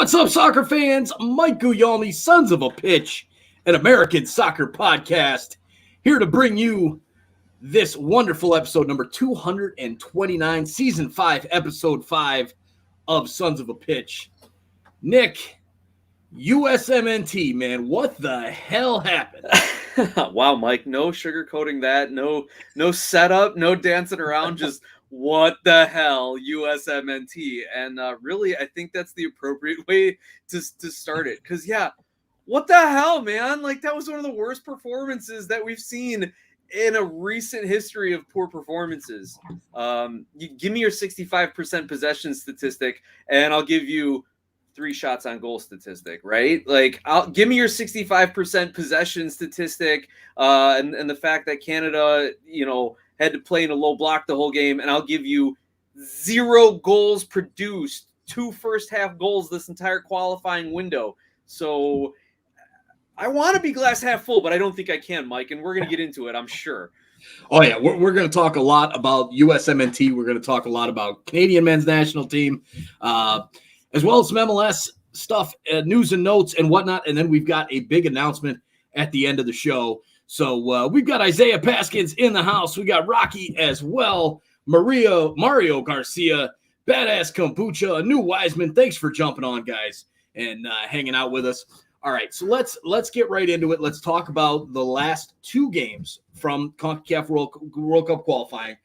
What's up, soccer fans? Mike Guglielmi, Sons of a Pitch, an American soccer podcast, here to bring you this wonderful episode number 229, season 5, episode 5 of Sons of a Pitch. Nick, USMNT, man, what the hell happened? Wow, Mike, no sugarcoating that, no setup, no dancing around, just what the hell, USMNT. And really, I think that's the appropriate way to start it. Because, yeah, what the hell, man? Like, that was one of the worst performances that we've seen in a recent history of poor performances. You give me your 65% possession statistic, and I'll give you 3 shots on goal statistic, right? Like, give me your 65% possession statistic, and the fact that Canada, had to play in a low block the whole game, and I'll give you 0 goals produced, 2 first-half goals this entire qualifying window. So I want to be glass half full, but I don't think I can, Mike, and we're going to get into it, I'm sure. Oh, yeah, we're going to talk a lot about USMNT. We're going to talk a lot about Canadian men's national team, as well as some MLS stuff, news and notes and whatnot, and then we've got a big announcement at the end of the show. So we've got Isaiah Paskins in the house. We got Rocky as well, Mario Garcia, Badass Kombucha, a new Wiseman. Thanks for jumping on, guys, and hanging out with us. All right, so let's get right into it. Let's talk about the last 2 games from CONCACAF World Cup qualifying.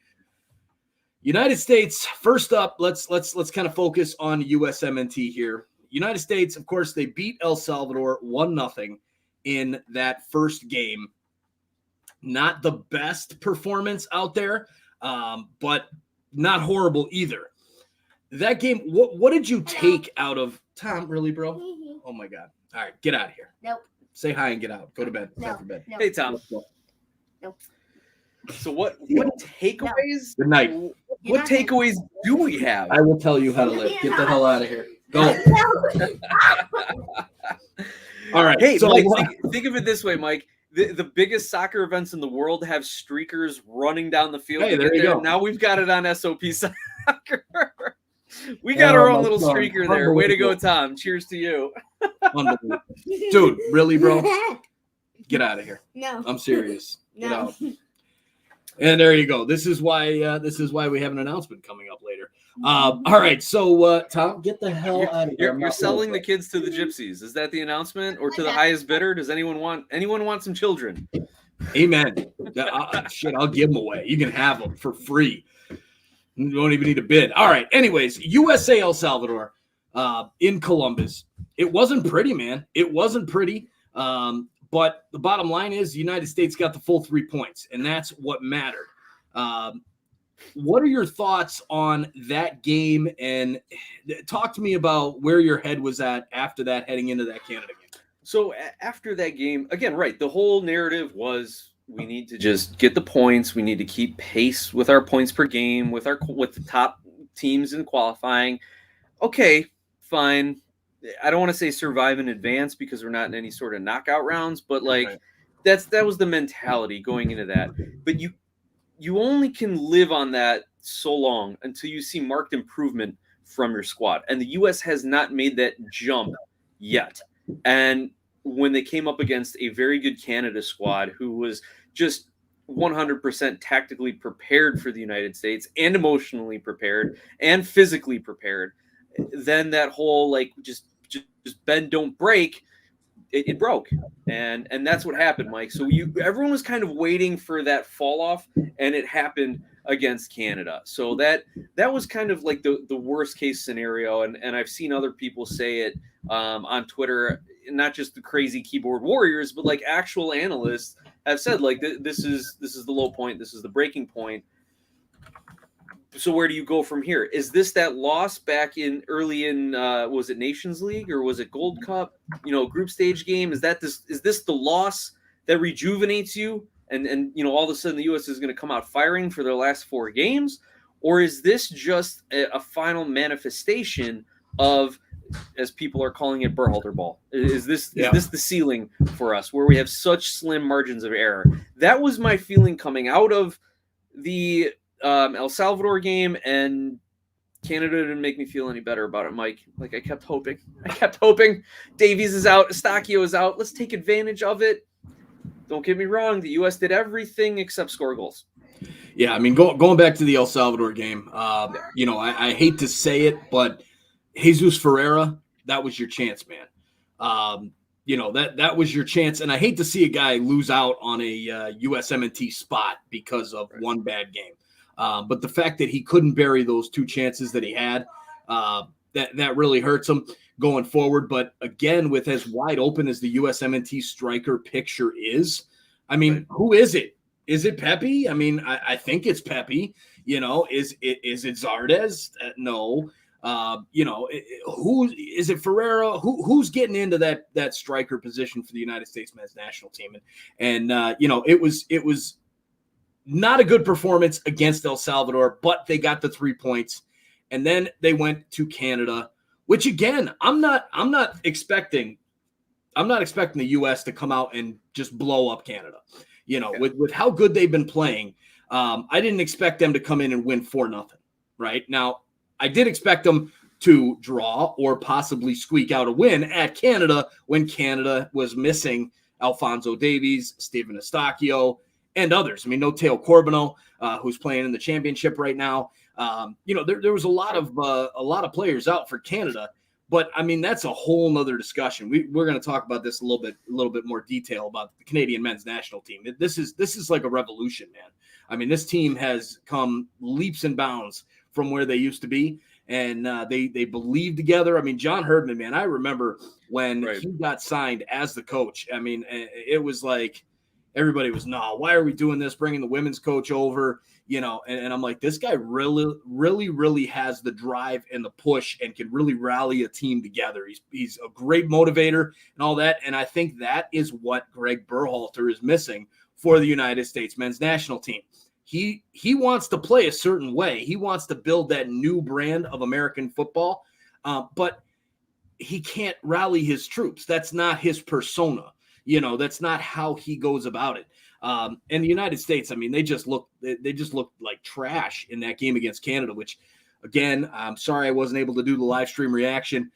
United States, first up, let's kind of focus on USMNT here. United States, of course, they beat El Salvador 1-0 in that first game. Not the best performance out there, but not horrible either. That game, what did you take out of Tom? Really, bro? Mm-hmm. Oh my God! All right, get out of here. Nope. Say hi and get out. Go to bed. No. Time for bed. No. Hey, Tom. Nope. So what takeaways? Good night. What takeaways do we have? I will tell you how to live. Get the hell out of here. Go. All right. Hey, so Mike, think of it this way, Mike. The biggest soccer events in the world have streakers running down the field. Hey, there you go. Now we've got it on SOP Soccer. We got our own little streaker there. Way to go, Tom. Cheers to you. Unbelievable. Dude, really, bro? Get out of here. No. I'm serious. Get No. out. And there you go. This is why we have an announcement coming up later. All right, so Tom, get the hell out of here. You're selling the kids to the gypsies. Is that the announcement, or to the highest bidder? Does anyone want some children? Amen. Shit, I'll give them away. You can have them for free. You don't even need a bid. All right. Anyways, USA El Salvador in Columbus. It wasn't pretty, man. It wasn't pretty. But the bottom line is the United States got the full 3 points, and that's what mattered. What are your thoughts on that game? And talk to me about where your head was at after that, heading into that Canada game. So after that game, again, right, the whole narrative was we need to just get the points. We need to keep pace with our points per game, with the top teams in qualifying. Okay, fine. I don't want to say survive in advance because we're not in any sort of knockout rounds, but like that was the mentality going into that. But you only can live on that so long until you see marked improvement from your squad. And the U.S. has not made that jump yet. And when they came up against a very good Canada squad who was just 100% tactically prepared for the United States and emotionally prepared and physically prepared, then that whole like just bend don't break, it broke, and that's what happened, Mike. So everyone was kind of waiting for that fall off, and it happened against Canada. So that was kind of like the worst case scenario, and I've seen other people say it on Twitter, not just the crazy keyboard warriors, but like actual analysts have said like this is the low point, this is the breaking point. So where do you go from here? Is this that loss back in early in was it Nations League or was it Gold Cup? Group stage game. Is this the loss that rejuvenates you and all of a sudden the U.S. is going to come out firing for their last 4 games, or is this just a final manifestation of, as people are calling it, Berhalter ball? Is this the ceiling for us where we have such slim margins of error? That was my feeling coming out of the El Salvador game, and Canada didn't make me feel any better about it, Mike. Like, I kept hoping. Davies is out. Eustachio is out. Let's take advantage of it. Don't get me wrong. The U.S. did everything except score goals. Yeah, I mean, going back to the El Salvador game, I hate to say it, but Jesus Ferreira, that was your chance, man. That was your chance, and I hate to see a guy lose out on a USMNT spot because of one bad game. But the fact that he couldn't bury those 2 chances that he had, that really hurts him going forward. But again, with as wide open as the USMNT striker picture is, I mean, Who is it? Is it Pepe? I mean, I think it's Pepe. Is it Zardes? No. Who is it? Ferreira? Who's getting into that striker position for the United States men's national team? And it was not a good performance against El Salvador, but they got the 3 points, and then they went to Canada, which again, I'm not expecting the U.S. to come out and just blow up Canada. With how good they've been playing, I didn't expect them to come in and win 4-0. Right now, I did expect them to draw or possibly squeak out a win at Canada when Canada was missing Alphonso Davies, Steven Eustachio, and others. I mean, no Teo Corbino, who's playing in the championship right now. There was a lot of players out for Canada, but I mean, that's a whole nother discussion. We're going to talk about this a little bit more detail about the Canadian men's national team. This is like a revolution, man. I mean, this team has come leaps and bounds from where they used to be, and they believe together. I mean, John Herdman, man, I remember when he got signed as the coach. I mean, it was like everybody was, why are we doing this? Bringing the women's coach over, and I'm like, this guy really, really, really has the drive and the push and can really rally a team together. He's a great motivator and all that. And I think that is what Greg Berhalter is missing for the United States men's national team. He wants to play a certain way. He wants to build that new brand of American football, but he can't rally his troops. That's not his persona. That's not how he goes about it. And the United States, I mean, they just looked like trash in that game against Canada, which, again, I'm sorry I wasn't able to do the live stream reaction,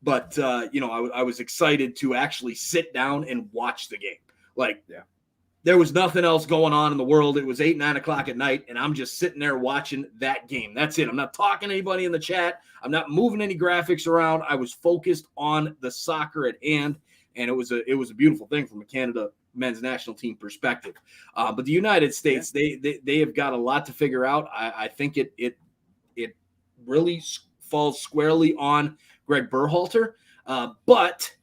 but, I was excited to actually sit down and watch the game. There was nothing else going on in the world. It was 8, 9 o'clock at night, and I'm just sitting there watching that game. That's it. I'm not talking to anybody in the chat. I'm not moving any graphics around. I was focused on the soccer at hand, and it was a beautiful thing from a Canada men's national team perspective. But the United States, they have got a lot to figure out. I think it really falls squarely on Greg Berhalter, but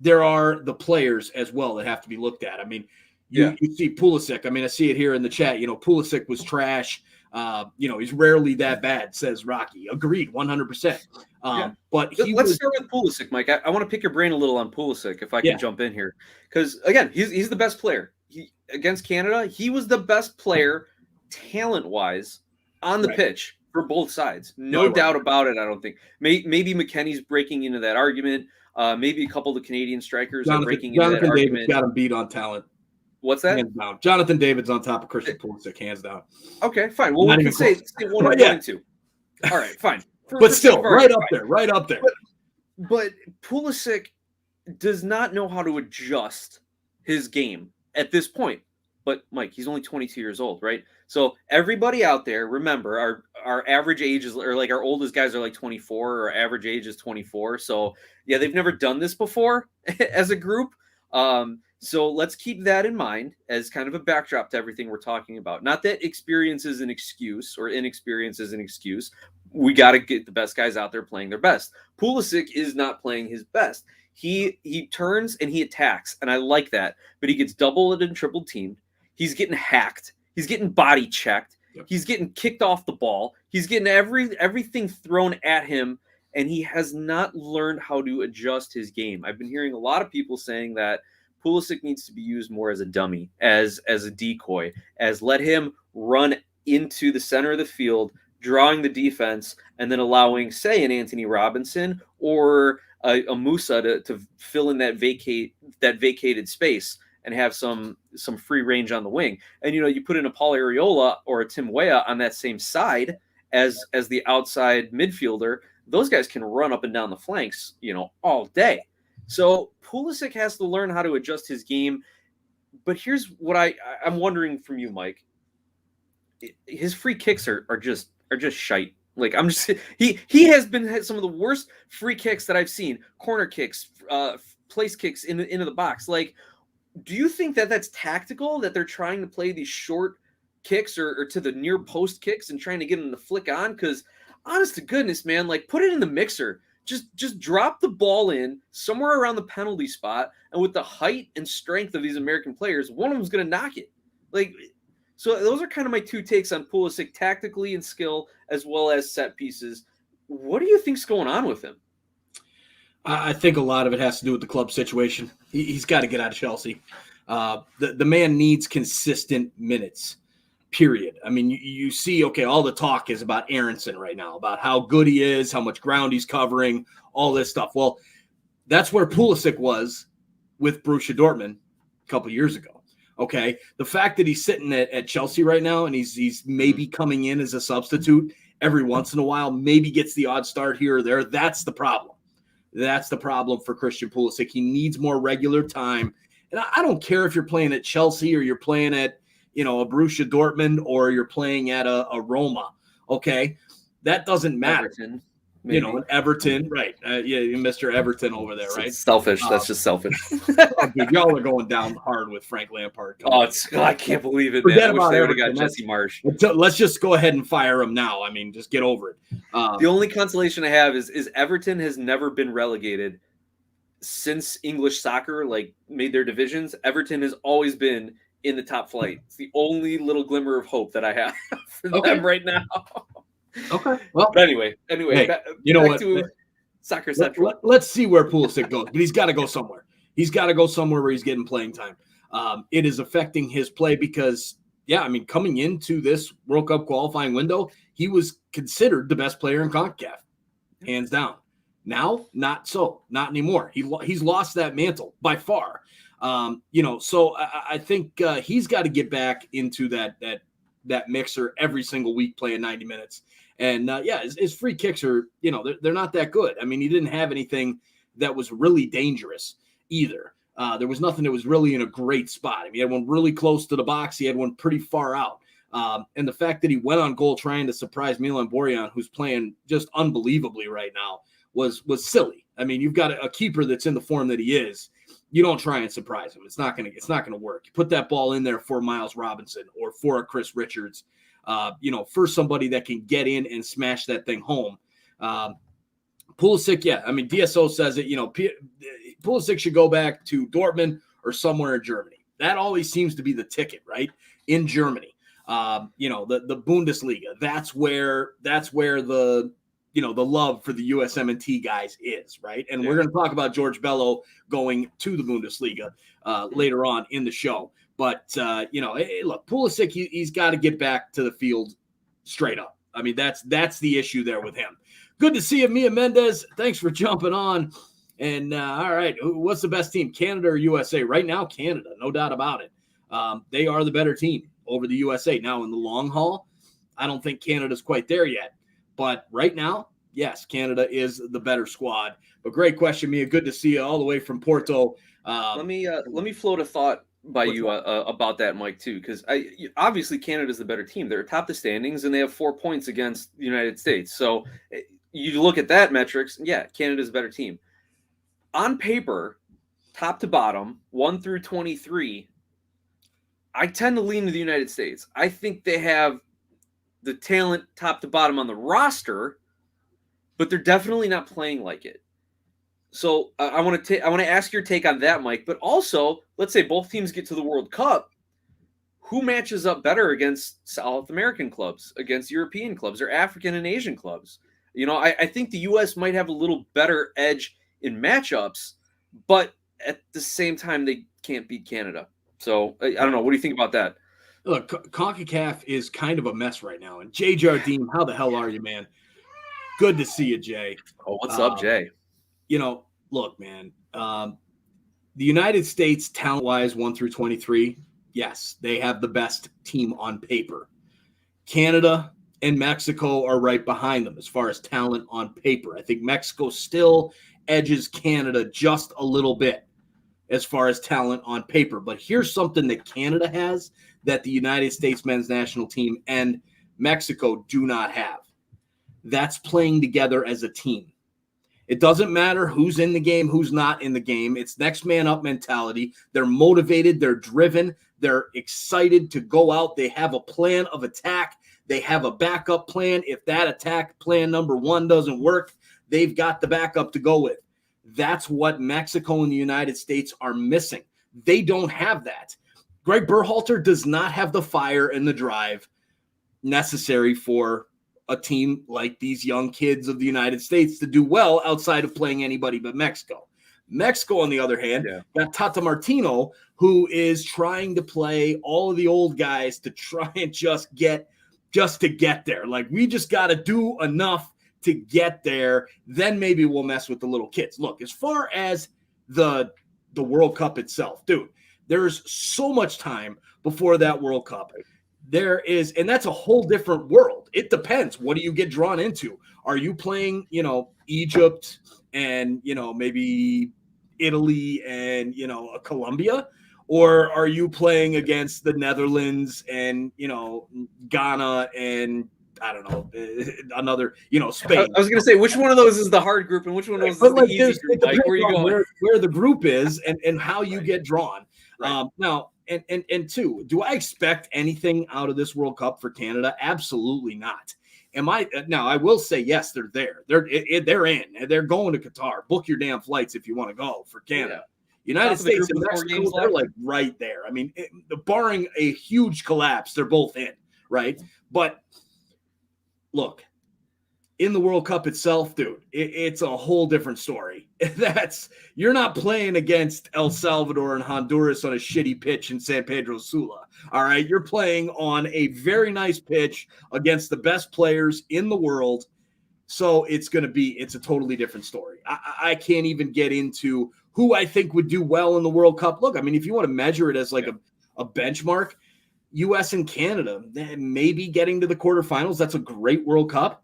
there are the players as well that have to be looked at. I mean, you see Pulisic. I mean, I see it here in the chat. Pulisic was trash. He's rarely that bad, says Rocky. Agreed, 100%. But let's start with Pulisic, Mike. I want to pick your brain a little on Pulisic, if I can jump in here, because again, he's the best player. Against Canada, he was the best player, talent-wise, on the pitch for both sides. No doubt about it. I don't think maybe McKennie's breaking into that argument. Maybe a couple of the Canadian strikers are breaking into that argument. David's got him beat on talent. What's that? Hands down. Jonathan David's on top of Christian Pulisic, hands down. Okay, fine. Well, we can say 1 and 2. All right, fine. But still, right up there. But Pulisic does not know how to adjust his game at this point. But, Mike, he's only 22 years old, right? So everybody out there, remember, our average age is, or like our oldest guys are like 24, our average age is 24. So, yeah, they've never done this before as a group. So let's keep that in mind as kind of a backdrop to everything we're talking about. Not that experience is an excuse or inexperience is an excuse. We got to get the best guys out there playing their best. Pulisic is not playing his best. He turns and he attacks, and I like that. But he gets doubled and triple teamed. He's getting hacked. He's getting body checked. Yep. He's getting kicked off the ball. He's getting everything thrown at him, and he has not learned how to adjust his game. I've been hearing a lot of people saying that Pulisic needs to be used more as a dummy, as a decoy, as let him run into the center of the field, drawing the defense, and then allowing, say, an Anthony Robinson or a Musa to fill in that vacated space and have some free range on the wing. And, you put in a Paul Arriola or a Tim Weah on that same side, as the outside midfielder, those guys can run up and down the flanks, all day. So Pulisic has to learn how to adjust his game. But here's what I'm wondering from you, Mike. His free kicks are just shite. Like he has been some of the worst free kicks that I've seen. Corner kicks, place kicks into the box. Like, do you think that's tactical, that they're trying to play these short kicks or to the near post kicks and trying to get them to flick on? Because honest to goodness, man, like, put it in the mixer. Just drop the ball in somewhere around the penalty spot, and with the height and strength of these American players, one of them's going to knock it. Like, so those are kind of my two takes on Pulisic, tactically and skill, as well as set pieces. What do you think's going on with him? I think a lot of it has to do with the club situation. He's got to get out of Chelsea. The man needs consistent minutes, period. I mean, you see, okay, all the talk is about Aronson right now, about how good he is, how much ground he's covering, all this stuff. Well, that's where Pulisic was with Borussia Dortmund a couple years ago. Okay, the fact that he's sitting at Chelsea right now and he's maybe coming in as a substitute every once in a while, maybe gets the odd start here or there, that's the problem. That's the problem for Christian Pulisic. He needs more regular time. And I don't care if you're playing at Chelsea or you're playing at, a Borussia Dortmund or you're playing at a Roma. Okay, that doesn't matter. Everton, an Everton, right? Mr. Everton over there, right? It's selfish. That's just selfish. Dude, y'all are going down hard with Frank Lampard. I can't believe it, man. I wish they would have got Jesse Marsch. Let's just go ahead and fire him now. I mean, just get over it. The only consolation I have is Everton has never been relegated since English soccer made their divisions. Everton has always been in the top flight. It's the only little glimmer of hope that I have for them right now. Okay. Well, but anyway, hey, back to Soccer Central. Let's see where Pulisic goes, but he's got to go somewhere. He's got to go somewhere where he's getting playing time. It is affecting his play because, coming into this World Cup qualifying window, he was considered the best player in CONCACAF, hands down. Now, not so, not anymore. He's lost that mantle by far. So I think he's got to get back into that mixer every single week, playing 90 minutes. And his free kicks are, they're not that good. I mean, he didn't have anything that was really dangerous either. There was nothing that was really in a great spot. I mean, he had one really close to the box. He had one pretty far out. And the fact that he went on goal trying to surprise Milan Borjan, who's playing just unbelievably right now, was silly. I mean, you've got a keeper that's in the form that he is. You don't try and surprise him. It's not gonna work. You put that ball in there for Miles Robinson or for a Chris Richards, for somebody that can get in and smash that thing home. Pulisic, DSO says it. Pulisic should go back to Dortmund or somewhere in Germany. That always seems to be the ticket, right? In Germany, the Bundesliga. That's where the love for the USMNT guys is, right? And we're going to talk about George Bello going to the Bundesliga later on in the show. But, look, Pulisic, he's got to get back to the field straight up. I mean, that's the issue there with him. Good to see you, Mia Mendez. Thanks for jumping on. And, all right, what's the best team, Canada or USA? Right now, Canada, no doubt about it. They are the better team over the USA. Now, in the long haul, I don't think Canada's quite there yet. But right now, yes, Canada is the better squad. But great question, Mia. Good to see you all the way from Porto. Let me float a thought by you about that, Mike, too, because obviously Canada's the better team. They're atop the standings, and they have 4 points against the United States. So you look at that metrics, Canada's a better team. On paper, top to bottom, 1 through 23, I tend to lean to the United States. I think they have the talent top to bottom on the roster, but they're definitely not playing like it. So I want to ask your take on that, Mike. But also, let's say both teams get to the World Cup. Who matches up better against South American clubs, against European clubs, or African and Asian clubs? I think the U.S. might have a little better edge in matchups, but at the same time, they can't beat Canada. So I don't know. What do you think about that? Look, CONCACAF is kind of a mess right now. And Jay Jardim, how the hell are you, man? Good to see you, Jay. Oh, what's up, Jay? Look, man, the United States, talent-wise, 1 through 23, yes, they have the best team on paper. Canada, and Mexico are right behind them as far as talent on paper. I think Mexico still edges Canada just a little bit as far as talent on paper. But here's something that Canada has that the United States men's national team and Mexico do not have. That's playing together as a team. It doesn't matter who's in the game, who's not in the game. It's next man up mentality. They're motivated. They're driven. They're excited to go out. They have a plan of attack. They have a backup plan. If that attack plan number 1 doesn't work, they've got the backup to go with. That's what Mexico and the United States are missing. They don't have that. Greg Berhalter does not have the fire and the drive necessary for a team like these young kids of the United States to do well outside of playing anybody but Mexico. Mexico, on the other hand, got Tata Martino, who is trying to play all of the old guys to try and just to get there. Like, we just got to do enough to get there. Then maybe we'll mess with the little kids. Look, as far as the World Cup itself, dude, there's so much time before that World Cup. There is, and that's a whole different world. It depends. What do you get drawn into? Are you playing, Egypt and, maybe Italy and, Colombia? Or are you playing against the Netherlands and, Ghana and, I don't know, another, Spain? I was going to say, which one of those is the hard group and which one of those is the easy group? Like, where are you going? Where the group is and how you get drawn. Right. Now, and two, do I expect anything out of this World Cup for Canada? Absolutely not. Now, I will say, yes, they're there. They're in. They're going to Qatar. Book your damn flights if you want to go for Canada. Yeah. United States and Mexico, they're like right there. I mean, barring a huge collapse, they're both in, right? But look, in the World Cup itself, dude, it's a whole different story. You're not playing against El Salvador and Honduras on a shitty pitch in San Pedro Sula. All right. You're playing on a very nice pitch against the best players in the world. So it's a totally different story. I can't even get into who I think would do well in the World Cup. Look, I mean, if you want to measure it as like a benchmark, US and Canada, maybe getting to the quarterfinals, that's a great World Cup.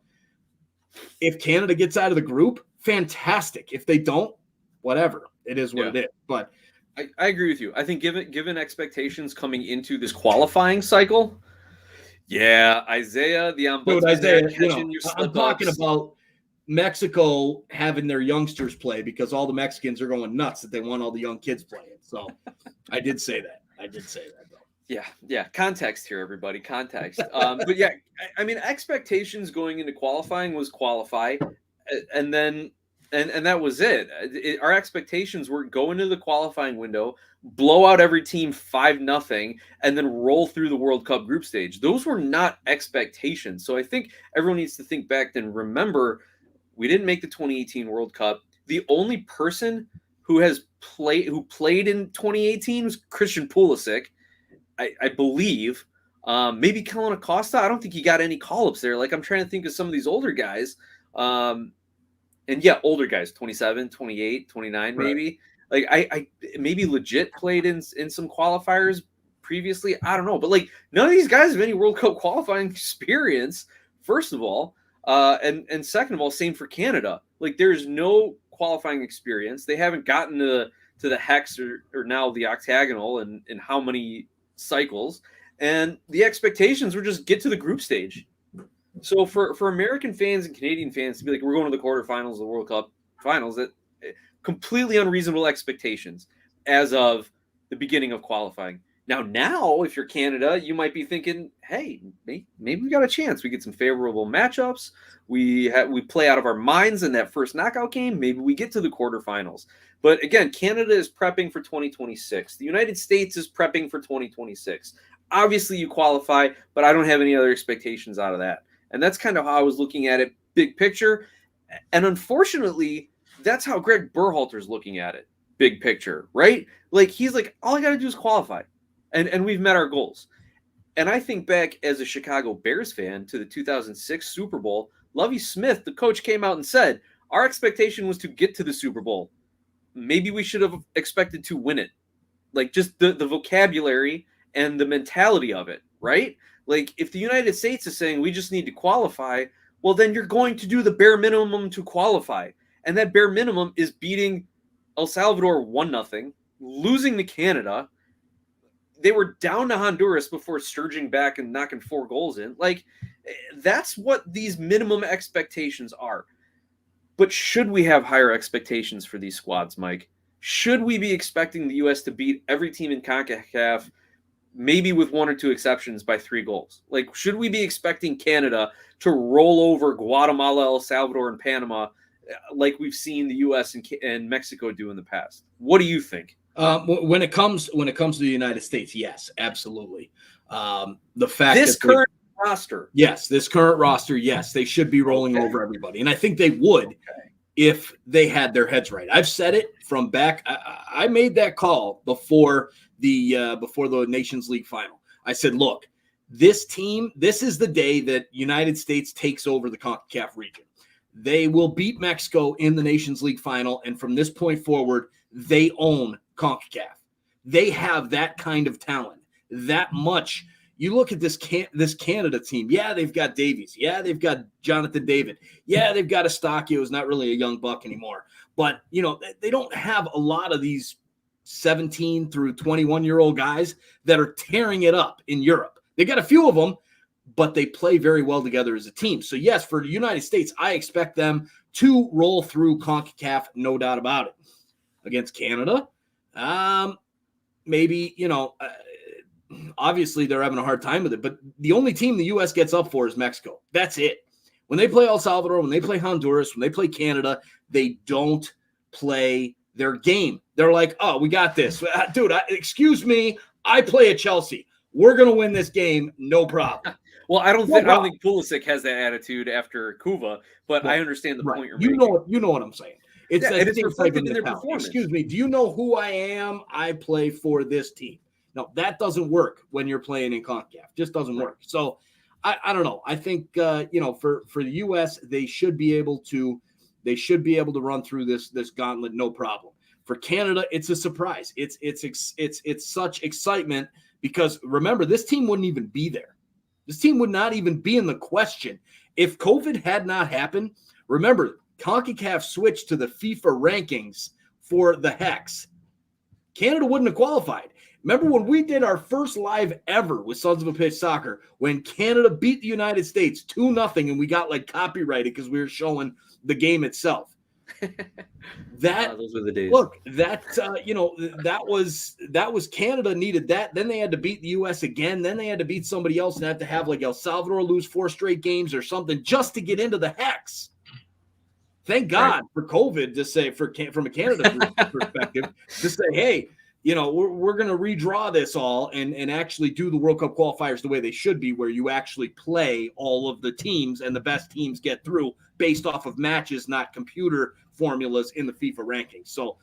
If Canada gets out of the group, fantastic. If they don't, whatever. It is what it is. But I agree with you. I think given expectations coming into this qualifying cycle, Isaiah, the ombudsman, I'm talking about Mexico having their youngsters play because all the Mexicans are going nuts that they want all the young kids playing. So I did say that. Though. Yeah. Context here, everybody. Context. But yeah, I mean, expectations going into qualifying was qualify, and then and that was it. Our expectations were go into the qualifying window, blow out every team 5-0, and then roll through the World Cup group stage. Those were not expectations. So I think everyone needs to think back and remember we didn't make the 2018 World Cup. The only person who played in 2018 was Christian Pulisic. I believe maybe Kellen Acosta. I don't think he got any call-ups there. Like, I'm trying to think of some of these older guys. Older guys, 27, 28, 29, maybe. Right. Like, I maybe legit played in some qualifiers previously. I don't know. But, like, none of these guys have any World Cup qualifying experience, first of all. And second of all, same for Canada. Like, there's no qualifying experience. They haven't gotten to the hex or now the octagonal and how many cycles, and the expectations were just get to the group stage. So for American fans and Canadian fans to be like, we're going to the quarterfinals of the World Cup finals, that completely unreasonable expectations as of the beginning of qualifying. Now, if you're Canada, you might be thinking, hey, maybe we got a chance. We get some favorable matchups. We play out of our minds in that first knockout game. Maybe we get to the quarterfinals. But again, Canada is prepping for 2026. The United States is prepping for 2026. Obviously, you qualify, but I don't have any other expectations out of that. And that's kind of how I was looking at it, big picture. And unfortunately, that's how Greg Berhalter is looking at it, big picture, right? Like, he's like, all I got to do is qualify. And we've met our goals. And I think back as a Chicago Bears fan to the 2006 Super Bowl, Lovie Smith, the coach, came out and said, our expectation was to get to the Super Bowl. Maybe we should have expected to win it. Like, just the vocabulary and the mentality of it. right? Like, if the United States is saying we just need to qualify, well, then you're going to do the bare minimum to qualify. And that bare minimum is beating El Salvador 1-0, losing to Canada. They were down to Honduras before surging back and knocking 4 goals in. Like, that's what these minimum expectations are. But should we have higher expectations for these squads, Mike? Should we be expecting the U.S. to beat every team in CONCACAF, maybe with 1 or 2 exceptions, by 3 goals? Like, should we be expecting Canada to roll over Guatemala, El Salvador, and Panama like we've seen the U.S. and Mexico do in the past? What do you think? When it comes to the United States, yes, absolutely. The fact this that current roster, this current roster, yes, they should be rolling over everybody, and I think they would if they had their heads right. I've said it from back. I made that call before the Nations League final. I said, look, this team, this is the day that United States takes over the CONCACAF region. They will beat Mexico in the Nations League final, and from this point forward, they own CONCACAF. They have that kind of talent, that much. You look at this Canada team. Yeah, they've got Davies. Yeah, they've got Jonathan David. Yeah, they've got Eustáquio, who's not really a young buck anymore. But, you know, they don't have a lot of these 17 through 21-year-old guys that are tearing it up in Europe. They got a few of them, but they play very well together as a team. So, yes, for the United States, I expect them to roll through CONCACAF, no doubt about it. Against Canada, maybe, you know, obviously they're having a hard time with it, but the only team the U.S. gets up for is Mexico. That's it. When they play El Salvador, when they play Honduras, when they play Canada, they don't play their game. They're like, oh, we got this. Dude, excuse me, I play at Chelsea. We're going to win this game, no problem. Well, I don't think Pulisic has that attitude after Kuva, but I understand the point you're making. You know what I'm saying. It's reflected in their performance. Excuse me, do you know who I am? I play for this team. No, that doesn't work when you're playing in CONCACAF. Just doesn't work. So I don't know. I think you know, for the US, they should be able to run through this gauntlet no problem. For Canada, it's a surprise. It's such excitement because remember, this team wouldn't even be there. This team would not even be in the question if COVID had not happened. Remember, CONCACAF switched to the FIFA rankings for the Hex. Canada wouldn't have qualified. Remember when we did our first live ever with Sons of a Pitch Soccer, when Canada beat the United States 2-0 and we got like copyrighted because we were showing the game itself. Those were the days. Look, that you know, that was Canada needed that. Then they had to beat the US again. Then they had to beat somebody else and have to have like El Salvador lose 4 straight games or something just to get into the Hex. Thank God for COVID to say, from a Canada perspective, to say, hey, you know, we're going to redraw this all and actually do the World Cup qualifiers the way they should be, where you actually play all of the teams and the best teams get through based off of matches, not computer formulas in the FIFA rankings. So,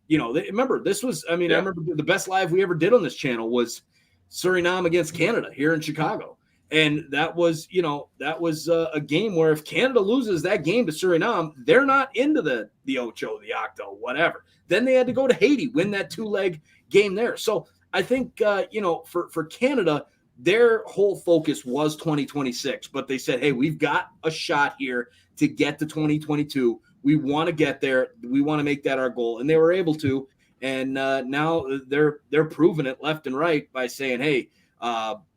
you know, remember, this was, I mean, I remember the best live we ever did on this channel was Suriname against Canada here in Chicago. And that was, you know, a game where if Canada loses that game to Suriname, they're not into the Ocho, the Octo, whatever. Then they had to go to Haiti, win that 2-leg game there. So I think, you know, for Canada, their whole focus was 2026. But they said, hey, we've got a shot here to get to 2022. We want to get there. We want to make that our goal. And they were able to. And now they're proving it left and right by saying, hey,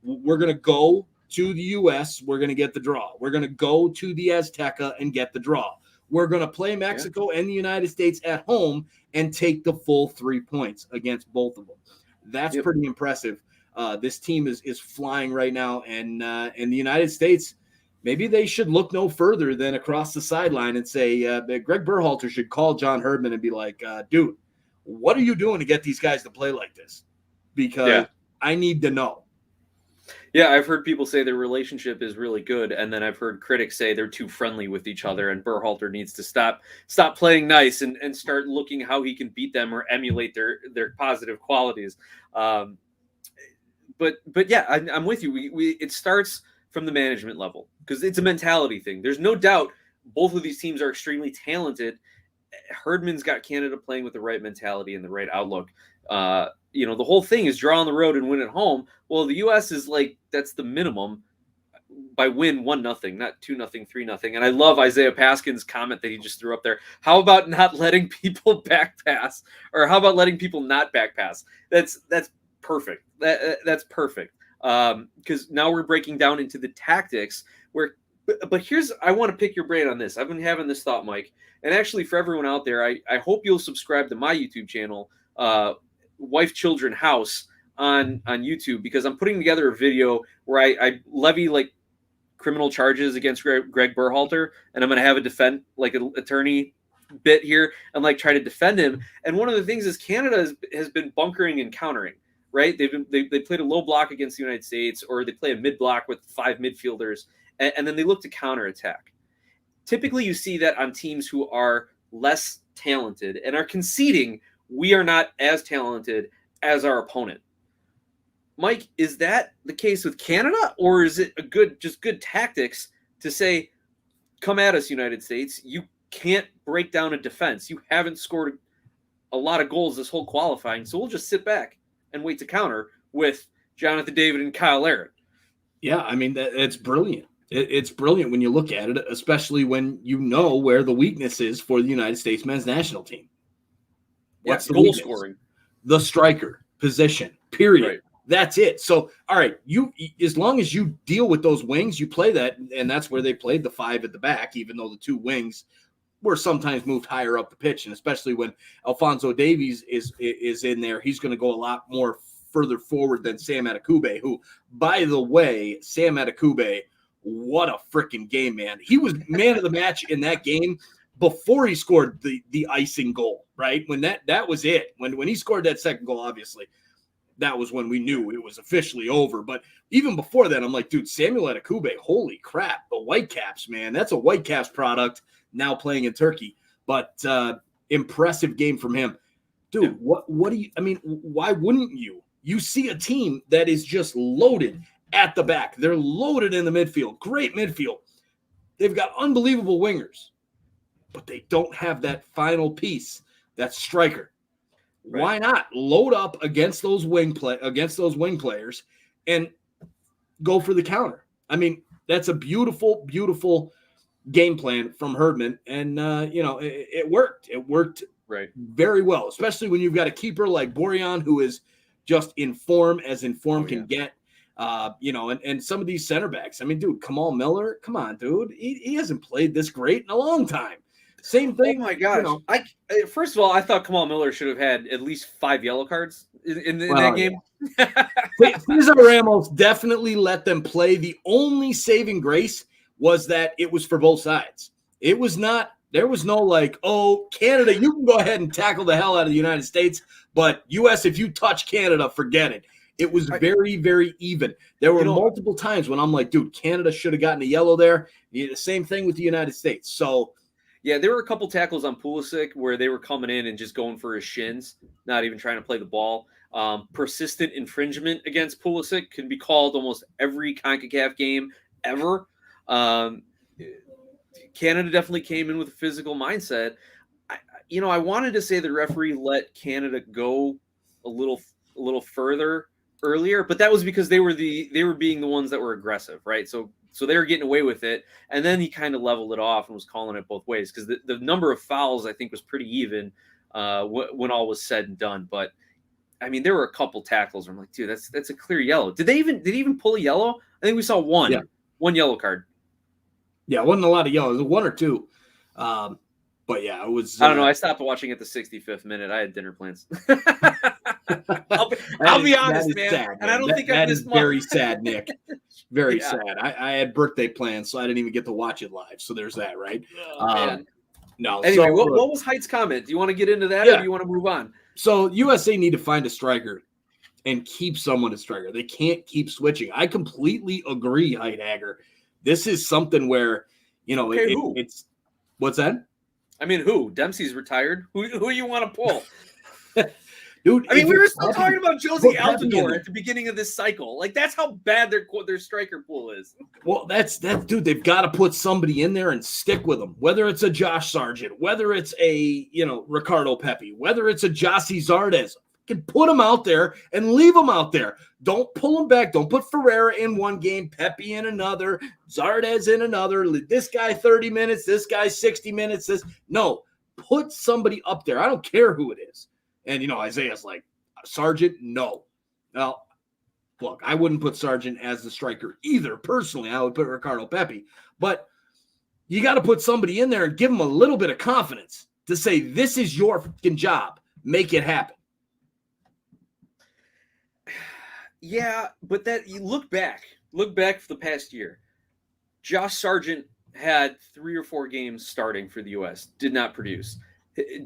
we're going to go to the U.S., we're going to get the draw. We're going to go to the Azteca and get the draw. We're going to play Mexico and the United States at home and take the full 3 points against both of them. That's pretty impressive. This team is flying right now, and the United States, maybe they should look no further than across the sideline and say, Greg Berhalter should call John Herdman and be like, dude, what are you doing to get these guys to play like this? Because I need to know. Yeah, I've heard people say their relationship is really good, and then I've heard critics say they're too friendly with each other, and Berhalter needs to stop playing nice and start looking how he can beat them or emulate their positive qualities. But yeah, I'm with you. It starts from the management level because it's a mentality thing. There's no doubt both of these teams are extremely talented. Herdman's got Canada playing with the right mentality and the right outlook. the whole thing is draw on the road and win at home. Well, the U.S. is like, that's the minimum. By win 1-0, not 2-0, 3-0. And I love Isaiah Paskin's comment that he just threw up there. How about not letting people back pass, or how about letting people not back pass? That's perfect. That's perfect. Because now we're breaking down into the tactics where. But I want to pick your brain on this. I've been having this thought, Mike, and actually for everyone out there, I hope you'll subscribe to my YouTube channel, Wife, Children, House on YouTube, because I'm putting together a video where I levy like criminal charges against Greg Berhalter, and I'm going to have an attorney bit here and like try to defend him. And one of the things is Canada has been bunkering and countering, right? They played a low block against the United States, or they play a mid block with 5 midfielders, and then they look to counterattack. Typically, you see that on teams who are less talented and are conceding we are not as talented as our opponent. Mike, is that the case with Canada, or is it just good tactics to say, come at us, United States? You can't break down a defense. You haven't scored a lot of goals this whole qualifying, so we'll just sit back and wait to counter with Jonathan David and Kyle Aaron. Yeah, I mean, it's brilliant. It's brilliant when you look at it, especially when you know where the weakness is for the United States men's national team. What's goal scoring? The striker position, period. Right. That's it. So, all right, as long as you deal with those wings, you play that, and that's where they played the 5 at the back, even though the 2 wings were sometimes moved higher up the pitch, and especially when Alphonso Davies is in there, he's going to go a lot more further forward than Sam Adekugbe, who, by the way, Sam Adekugbe, what a freaking game, man. He was man of the match in that game before he scored the icing goal, right? When that was it. When he scored that second goal, obviously, that was when we knew it was officially over. But even before that, I'm like, dude, Samuel Adekugbe, holy crap. The Whitecaps, man. That's a Whitecaps product now playing in Turkey. But impressive game from him. Dude, what do you – I mean, why wouldn't you? You see a team that is just loaded at the back. They're loaded in the midfield. Great midfield. They've got unbelievable wingers. But they don't have that final piece, that striker. Right. Why not load up against those wing players and go for the counter? I mean, that's a beautiful, beautiful game plan from Herdman, and it worked. It worked very well, especially when you've got a keeper like Borjan, who is just in form can get. And some of these center backs. I mean, dude, Kamal Miller, come on, dude, he hasn't played this great in a long time. Same thing. Oh my gosh! First of all, I thought Kamal Miller should have had at least 5 yellow cards in that game. Cesar Ramos definitely let them play. The only saving grace was that it was for both sides. It was not. There was no like, oh, Canada, you can go ahead and tackle the hell out of the United States, but U.S., if you touch Canada, forget it. It was very, very even. There were multiple times when I'm like, dude, Canada should have gotten a yellow there. The same thing with the United States. So. Yeah, there were a couple tackles on Pulisic where they were coming in and just going for his shins, not even trying to play the ball. Persistent infringement against Pulisic can be called almost every CONCACAF game ever. Canada definitely came in with a physical mindset. I wanted to say the referee let Canada go a little further earlier, but that was because they were being the ones that were aggressive, right? So they were getting away with it, and then he kind of leveled it off and was calling it both ways because the number of fouls I think was pretty even when all was said and done. But I mean, there were a couple tackles where I'm like, dude, that's a clear yellow. Did they even pull a yellow? I think we saw one yellow card. Yeah, it wasn't a lot of yellows, 1 or 2. But yeah, it was. I don't know. I stopped watching at the 65th minute. I had dinner plans. I'll be honest, man. Sad, and I don't think I missed much. Very sad, Nick. Very sad. I had birthday plans, so I didn't even get to watch it live. So there's that, right? No. Anyway, what was Height's comment? Do you want to get into that, or do you want to move on? So USA need to find a striker and keep someone a striker. They can't keep switching. I completely agree, Heidhager. This is something where it's what's that? I mean, who? Dempsey's retired. Who you want to pull? Dude, I mean, we were still talking about Josie Altidore at the beginning of this cycle. Like, that's how bad their striker pool is. Well, that's dude. They've got to put somebody in there and stick with them. Whether it's a Josh Sargent, whether it's a Ricardo Pepi, whether it's a Jossie Zardes, put him out there and leave him out there. Don't pull him back. Don't put Ferreira in one game, Pepe in another, Zardes in another. This guy 30 minutes, this guy 60 minutes. No, put somebody up there. I don't care who it is. And, Isaiah's like, Sargent, no. Now, look, I wouldn't put Sargent as the striker either. Personally, I would put Ricardo Pepi. But you got to put somebody in there and give them a little bit of confidence to say, this is your fucking job. Make it happen. Yeah, but that you look back for the past year. Josh Sargent had 3 or 4 games starting for the U.S., did not produce.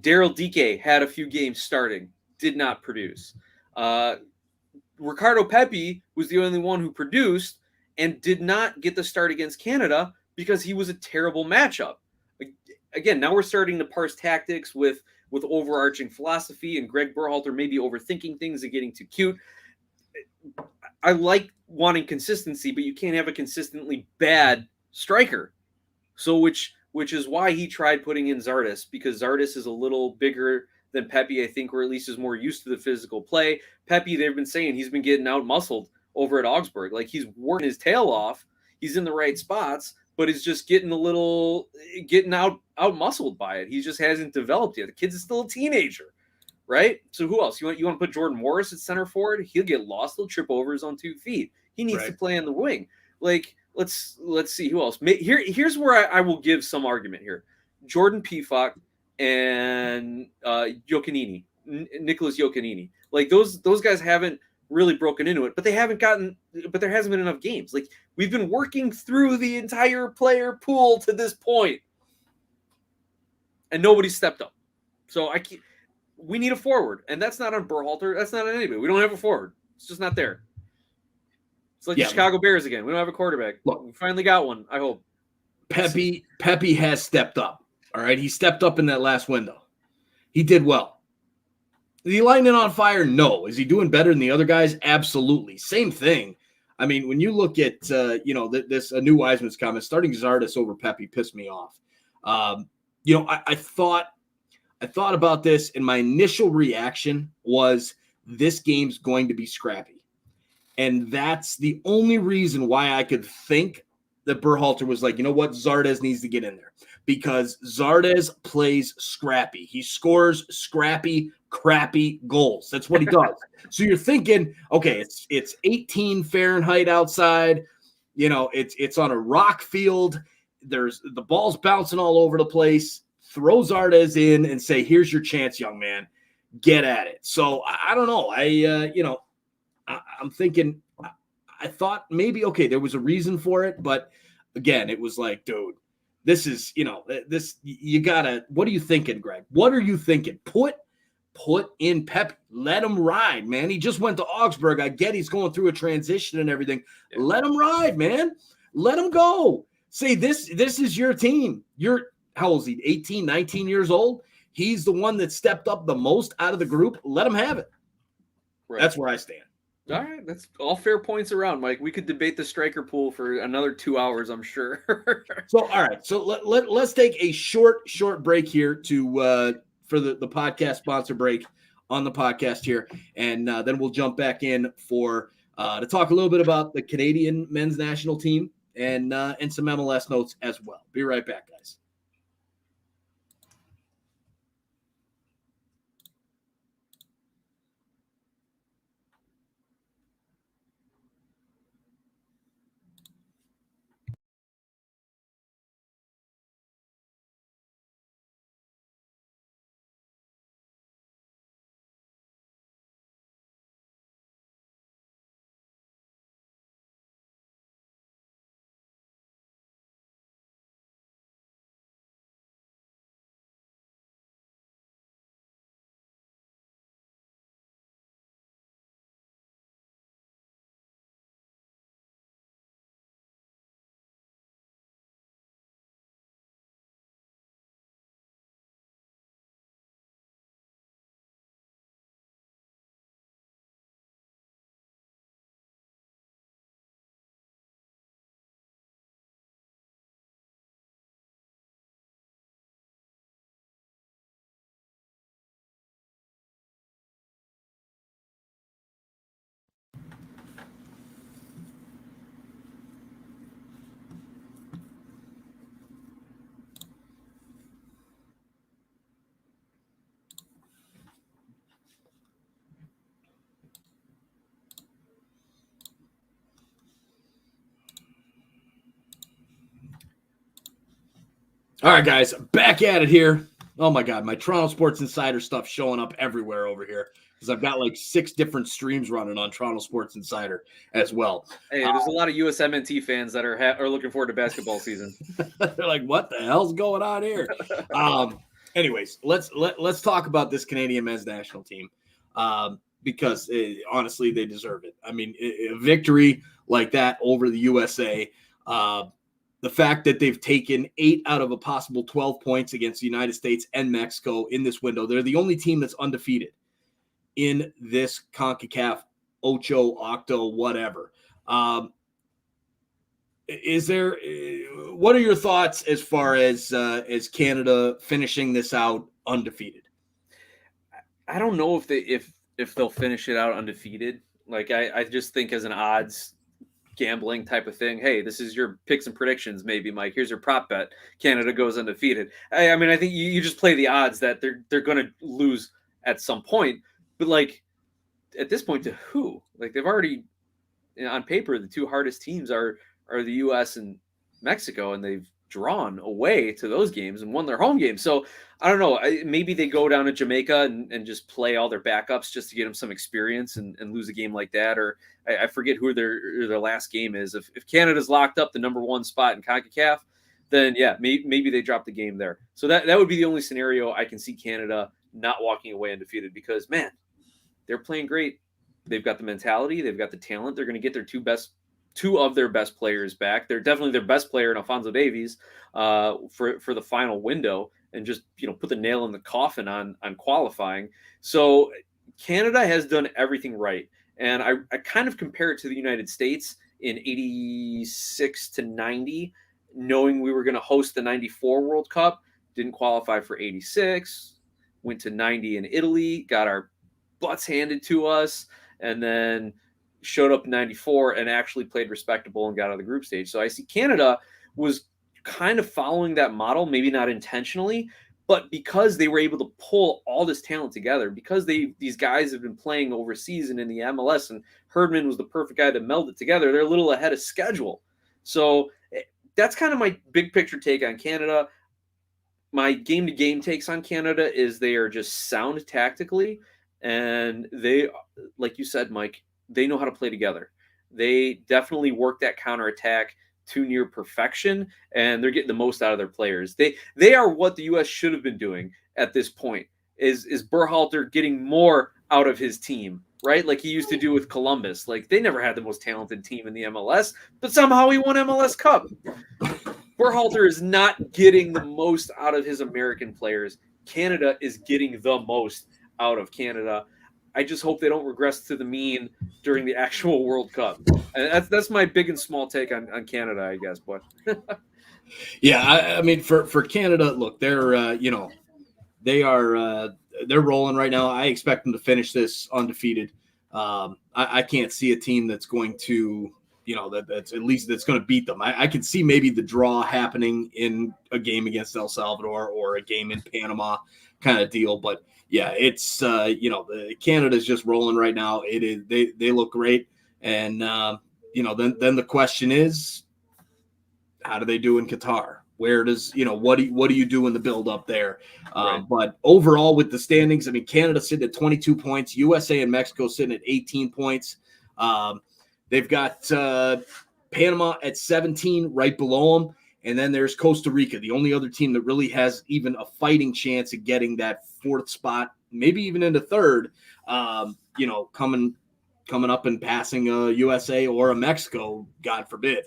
Daryl Dike had a few games starting, did not produce. Ricardo Pepi was the only one who produced and did not get the start against Canada because he was a terrible matchup. Again, now we're starting to parse tactics with overarching philosophy, and Greg Berhalter maybe overthinking things and getting too cute. I like wanting consistency, but you can't have a consistently bad striker. So which is why he tried putting in Zardes, because Zardes is a little bigger than Pepi, I think, or at least is more used to the physical play. Pepi, they've been saying he's been getting out-muscled over at Augsburg. Like, he's working his tail off. He's in the right spots, but he's just getting out-muscled by it. He just hasn't developed yet. The kid's still a teenager, right? So who else? You want to put Jordan Morris at center forward? He'll get lost. He'll trip over his own 2 feet. He needs to play on the wing. Like, let's see who else. Here's where I will give some argument here. Jordan Pifak and Nicholas Jocanini. Like, those guys haven't really broken into it, but there hasn't been enough games. Like, we've been working through the entire player pool to this point, and nobody's stepped up. So we need a forward, and that's not on Berhalter. That's not on anybody. We don't have a forward. It's just not there. It's like the Chicago Bears again. We don't have a quarterback. Look, we finally got one, I hope. Pepi has stepped up. All right, he stepped up in that last window. He did well. Is he lighting it on fire? No. Is he doing better than the other guys? Absolutely. Same thing. I mean, when you look at this a new Wiseman's comment, starting Zardes over Pepi pissed me off. I thought about this, and my initial reaction was this game's going to be scrappy, and that's the only reason why I could think that Berhalter was like, you know what, Zardes needs to get in there, because Zardes plays scrappy. He scores scrappy, crappy goals. That's what he does. So you're thinking, okay, it's 18 Fahrenheit outside. It's on a rock field. There's the ball's bouncing all over the place. Throw Zardes in and say, here's your chance, young man. Get at it. So I don't know. I'm thinking, I thought maybe, okay, there was a reason for it, but again, it was like, dude, this is, you gotta, what are you thinking, Greg? What are you thinking? Put in Pepi. Let him ride, man. He just went to Augsburg. I get he's going through a transition and everything. Yeah. Let him ride, man. Let him go. Say, this is your team. How old is he? 18, 19 years old? He's the one that stepped up the most out of the group. Let him have it. Right. That's where I stand. All right. That's all fair points around, Mike. We could debate the striker pool for another 2 hours, I'm sure. So, all right. So let's take a short break here for the podcast sponsor break on the podcast here. And then we'll jump back in to talk a little bit about the Canadian men's national team and some MLS notes as well. Be right back, guys. All right, guys, back at it here. Oh my God, my Toronto Sports Insider stuff showing up everywhere over here because I've got like 6 different streams running on Toronto Sports Insider as well. Hey, there's a lot of USMNT fans that are looking forward to basketball season. They're like, "What the hell's going on here?" Anyways, let's talk about this Canadian men's national team because honestly, they deserve it. I mean, a victory like that over the USA. The fact that they've taken 8 out of a possible 12 points against the United States and Mexico in this window. They're the only team that's undefeated in this CONCACAF Ocho, Octo, whatever. What are your thoughts as far as Canada finishing this out undefeated? I don't know if they'll finish it out undefeated. Like I just think as an odds gambling type of thing. Hey, this is your picks and predictions, maybe, Mike. Here's your prop bet. Canada goes undefeated. I mean, I think you just play the odds that they're going to lose at some point. But like at this point, to who? Like they've already, on paper, the 2 hardest teams are the U.S. and Mexico, and they've drawn away to those games and won their home games. So I don't know. Maybe they go down to Jamaica and just play all their backups just to get them some experience and lose a game like that. Or I forget who their last game is. If Canada's locked up the number 1 spot in CONCACAF, then yeah, maybe they drop the game there. So that would be the only scenario I can see Canada not walking away undefeated because, man, they're playing great. They've got the mentality. They've got the talent. They're going to get their 2 of their best players back. They're definitely their best player in Alphonso Davies for the final window and just, put the nail in the coffin on qualifying. So Canada has done everything right. And I kind of compare it to the United States in 86 to 90, knowing we were going to host the 94 World Cup, didn't qualify for 86, went to 90 in Italy, got our butts handed to us, and then showed up in 94 and actually played respectable and got out of the group stage. So I see Canada was kind of following that model, maybe not intentionally, but because they were able to pull all this talent together, because these guys have been playing overseas and in the MLS, and Herdman was the perfect guy to meld it together, they're a little ahead of schedule. So that's kind of my big picture take on Canada. My game-to-game takes on Canada is they are just sound tactically, and they, like you said, Mike, they know how to play together. They definitely work that counterattack to near perfection, and they're getting the most out of their players. They are what the U.S. should have been doing at this point, is Berhalter getting more out of his team, right? Like he used to do with Columbus. Like they never had the most talented team in the MLS, but somehow he won MLS Cup. Berhalter is not getting the most out of his American players. Canada is getting the most out of Canada. I just hope they don't regress to the mean during the actual World Cup. And that's my big and small take on Canada, I guess. But yeah, I mean, for Canada, look, they're they're rolling right now. I expect them to finish this undefeated. I can't see a team that's going to, that's at least that's going to beat them. I can see maybe the draw happening in a game against El Salvador or a game in Panama kind of deal, but. Yeah, it's Canada's just rolling right now. It is they look great, and then the question is, how do they do in Qatar? Where does what do you do in the build up there? Right. But overall, with the standings, I mean, Canada sitting at 22 points, USA and Mexico sitting at 18 points. They've got Panama at 17, right below them. And then there's Costa Rica, the only other team that really has even a fighting chance of getting that 4th spot, maybe even into 3rd, coming up and passing a USA or a Mexico, God forbid.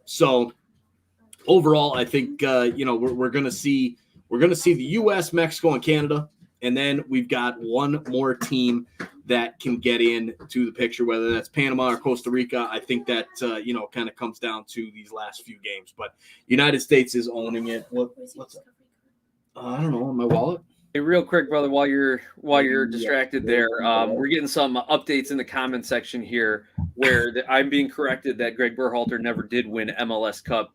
So overall, I think, we're going to see the U.S., Mexico, and Canada. And then we've got one more team that can get in to the picture, whether that's Panama or Costa Rica. I think that, kind of comes down to these last few games. But United States is owning it. What's up? I don't know, in my wallet. Hey, real quick, brother, while you're distracted there, we're getting some updates in the comment section here where I'm being corrected that Greg Berhalter never did win MLS Cup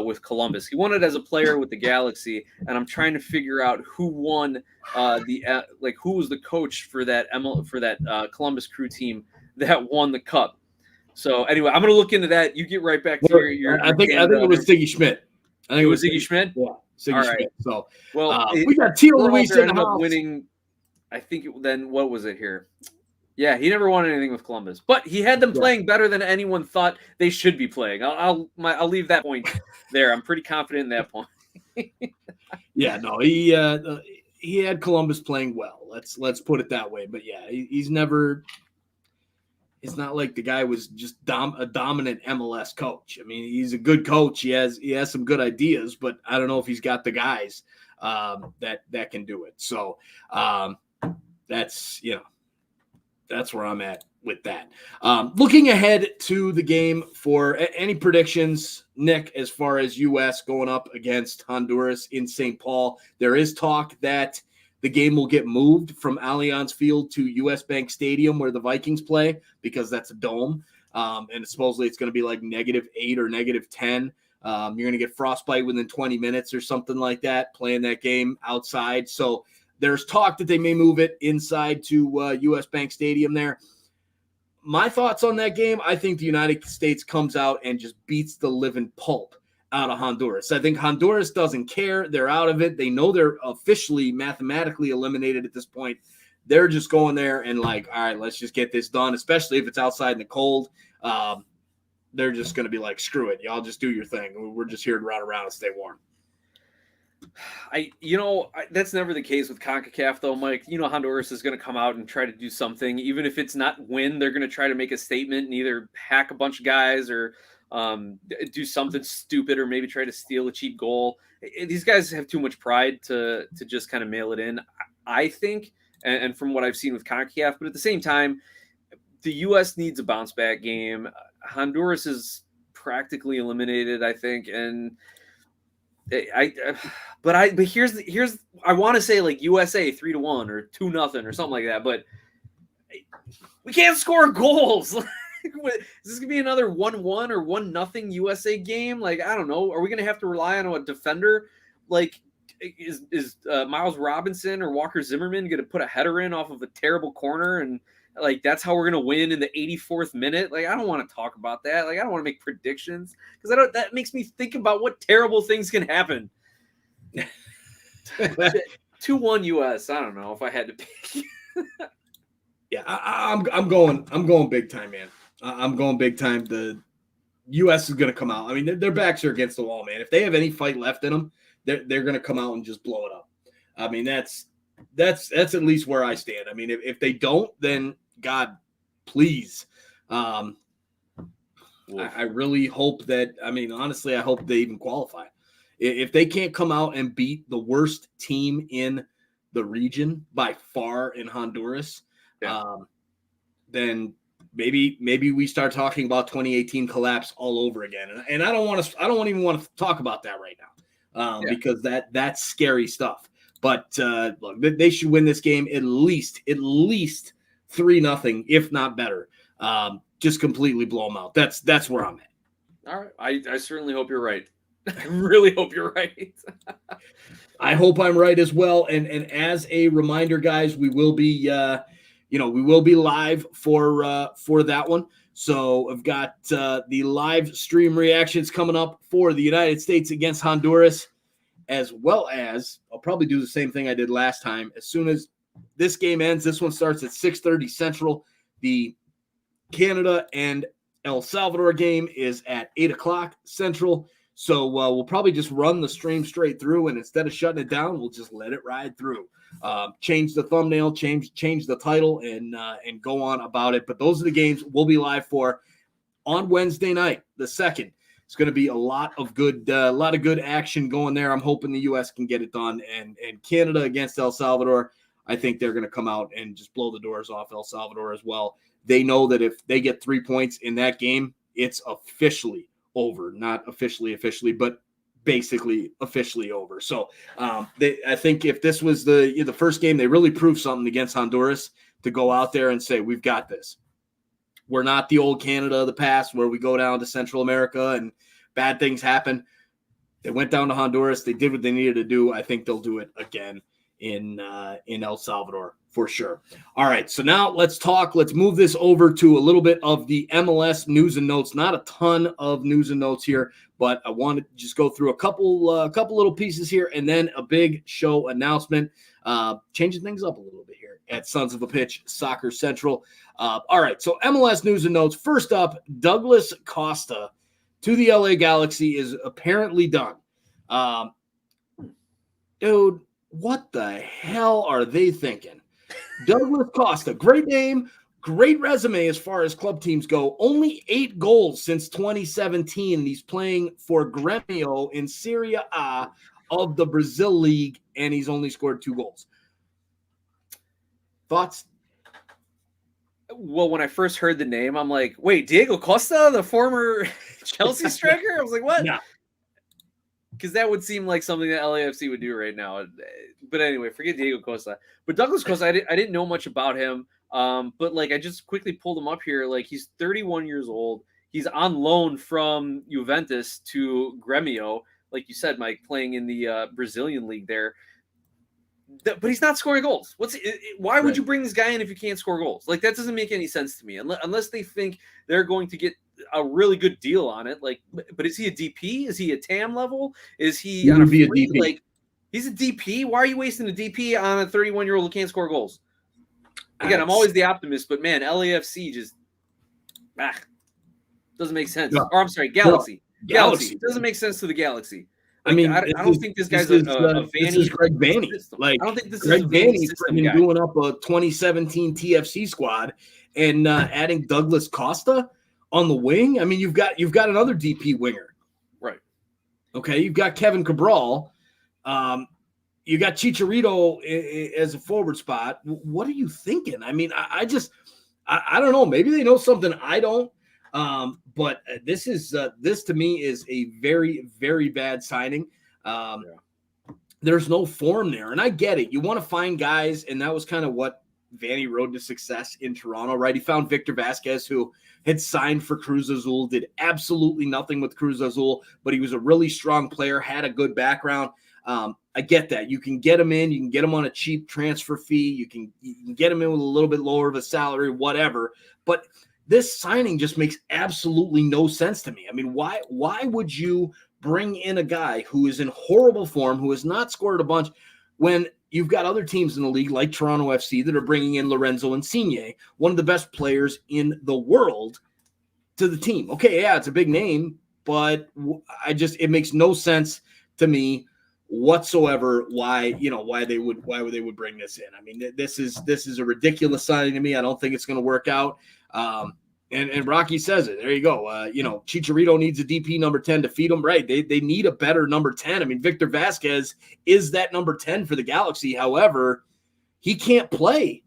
with Columbus. He won it as a player with the Galaxy, and I'm trying to figure out who won who was the coach for that Columbus Crew team that won the Cup. So anyway, I'm going to look into that. You get right back to your I think it was Ziggy Schmidt. I think it was Ziggy Schmidt. Yeah. Siggy Schmidt. So, well, we got Tito Luis in the ended up house. winning. I think then what was it here? Yeah, he never won anything with Columbus, but he had them playing better than anyone thought they should be playing. I'll leave that point there. I'm pretty confident in that point. Yeah, no, he had Columbus playing well. Let's put it that way. But yeah, he's never. It's not like the guy was just a dominant MLS coach. I mean, he's a good coach. He has some good ideas, but I don't know if he's got the guys that can do it. So that's where I'm at with that. Looking ahead to the game, for any predictions, Nick, as far as U.S. going up against Honduras in St. Paul? There is talk that the game will get moved from Allianz Field to U.S. Bank Stadium where the Vikings play, because that's a dome. And supposedly it's going to be like -8 or -10. You're going to get frostbite within 20 minutes or something like that, playing that game outside. So there's talk that they may move it inside to U.S. Bank Stadium there. My thoughts on that game, I think the United States comes out and just beats the living pulp out of Honduras. I think Honduras doesn't care. They're out of it. They know they're officially mathematically eliminated at this point. They're just going there and like, all right, let's just get this done, especially if it's outside in the cold. They're just going to be like, screw it. Y'all just do your thing. We're just here to run around and stay warm. That's never the case with CONCACAF, though, Mike. Honduras is going to come out and try to do something. Even if it's not win, they're going to try to make a statement and either hack a bunch of guys or do something stupid or maybe try to steal a cheap goal. These guys have too much pride to just kind of mail it in, I think, and from what I've seen with CONCACAF. But at the same time, the U.S. needs a bounce-back game. Honduras is practically eliminated, I think, and But here's I want to say like USA 3-1 or 2-0 or something like that, but we can't score goals. Is this gonna be another 1-1 or 1-0 USA game? Like, I don't know. Are we gonna have to rely on a defender? Like, is Miles Robinson or Walker Zimmerman gonna put a header in off of a terrible corner, and like that's how we're gonna win in the 84th minute? Like, I don't want to talk about that. Like, I don't want to make predictions because that makes me think about what terrible things can happen. 2-1 US. I don't know if I had to pick. Yeah, I'm going big time, man. I'm going big time. The U.S. is going to come out. I mean, their backs are against the wall, man. If they have any fight left in them, they're going to come out and just blow it up. I mean, that's at least where I stand. I mean, if they don't, then God, please. I really hope that. I mean, honestly, I hope they even qualify. If they can't come out and beat the worst team in the region by far in Honduras, then maybe we start talking about 2018 collapse all over again. And I don't even want to talk about that right now because that's scary stuff. But look, they should win this game at least 3-0, if not better. Just completely blow them out. That's where I'm at. All right, I certainly hope you're right. I really hope you're right. I hope I'm right as well. And as a reminder, guys, we will be live for that one. So I've got the live stream reactions coming up for the United States against Honduras, as well as I'll probably do the same thing I did last time. As soon as this game ends, this one starts at 6:30 Central. The Canada and El Salvador game is at 8:00 Central. So we'll probably just run the stream straight through, and instead of shutting it down, we'll just let it ride through. Change the thumbnail, change the title, and go on about it. But those are the games we'll be live for on Wednesday night, the 2nd. It's going to be a lot of good action going there. I'm hoping the U.S. can get it done, and Canada against El Salvador. I think they're going to come out and just blow the doors off El Salvador as well. They know that if they get 3 points in that game, it's officially over. Not officially, but basically officially over. So I think if this was the first game, they really proved something against Honduras to go out there and say, we've got this. We're not the old Canada of the past where we go down to Central America and bad things happen. They went down to Honduras. They did what they needed to do. I think they'll do it again in El Salvador for sure. All right, so now let's move this over to a little bit of the MLS news and notes. Not a ton of news and notes here, but I want to just go through a couple little pieces here, and then a big show announcement, changing things up a little bit here at Sons of a Pitch Soccer Central. All right, so MLS news and notes. First up, Douglas Costa to the LA Galaxy is apparently done. Dude, what the hell are they thinking? Douglas Costa, great name, great resume as far as club teams go. Only 8 goals since 2017. He's playing for Gremio in Serie A of the Brazil League, and he's only scored 2 goals. Thoughts? Well, when I first heard the name, I'm like, wait, Diego Costa, the former Chelsea striker? I was like, what? Yeah. Because that would seem like something that LAFC would do right now. But anyway, forget Diego Costa. But Douglas Costa, I didn't know much about him. But like, I just quickly pulled him up here. Like, he's 31 years old. He's on loan from Juventus to Gremio, like you said, Mike, playing in the Brazilian league there. But he's not scoring goals. Why would you bring this guy in if you can't score goals? Like, that doesn't make any sense to me. Unless they think they're going to get a really good deal on it. Like, but is he a DP? Is he a TAM level? Is he on a DP? Like, he's a DP. Why are you wasting a DP on a 31-year-old who can't score goals? Again, I'm always the optimist, but man, LAFC just doesn't make sense. No. Or I'm sorry, Galaxy. No. Galaxy doesn't make sense to the Galaxy. Like, I mean, I don't think this guy's a Vanny. This is Greg Vanny. Like, I don't think this Greg is a Vanny Vanny doing up a 2017 TFC squad and adding Douglas Costa on the wing. I mean, you've got another DP winger, right? Okay, you've got Kevin Cabral. You got Chicharito as a forward spot. What are you thinking? I mean, I don't know. Maybe they know something I don't. But this to me is a very, very bad signing. There's no form there, and I get it. You want to find guys, and that was kind of what Vanny rode to success in Toronto, right? He found Victor Vasquez, who had signed for Cruz Azul, did absolutely nothing with Cruz Azul, but he was a really strong player, had a good background. I get that. You can get him in. You can get him on a cheap transfer fee. You can get him in with a little bit lower of a salary, whatever. But this signing just makes absolutely no sense to me. I mean, why would you bring in a guy who is in horrible form, who has not scored a bunch, when you've got other teams in the league like Toronto FC that are bringing in Lorenzo Insigne, one of the best players in the world, to the team? Okay, yeah, it's a big name, but it makes no sense to me whatsoever why they would bring this in. I mean, this is a ridiculous signing to me. I don't think it's going to work out. And Rocky says it. There you go. Chicharito needs a DP number 10 to feed him. Right. They need a better number 10. I mean, Victor Vasquez is that number 10 for the Galaxy. However, he can't play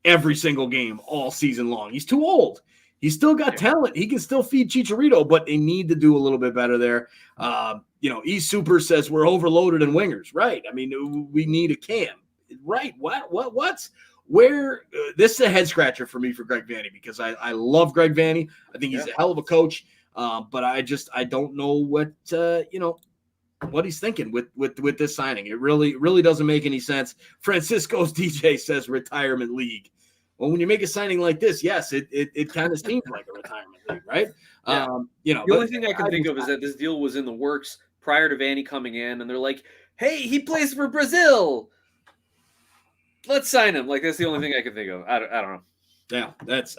every single game all season long. He's too old. He's still got talent. He can still feed Chicharito, but they need to do a little bit better there. E Super says we're overloaded in wingers. Right. I mean, we need a cam. Right. What's where this is a head scratcher for me for Greg Vanny, because I love Greg Vanny. I think he's a hell of a coach. But I don't know what he's thinking with this signing. It really doesn't make any sense. Francisco's DJ says retirement league. Well, when you make a signing like this, yes, it kind of seems like a retirement league, right? Yeah. The only thing I can think of is that this deal was in the works prior to Vanny coming in, and they're like, "Hey, he plays for Brazil. Let's sign him." Like, that's the only thing I can think of. I don't know. Yeah,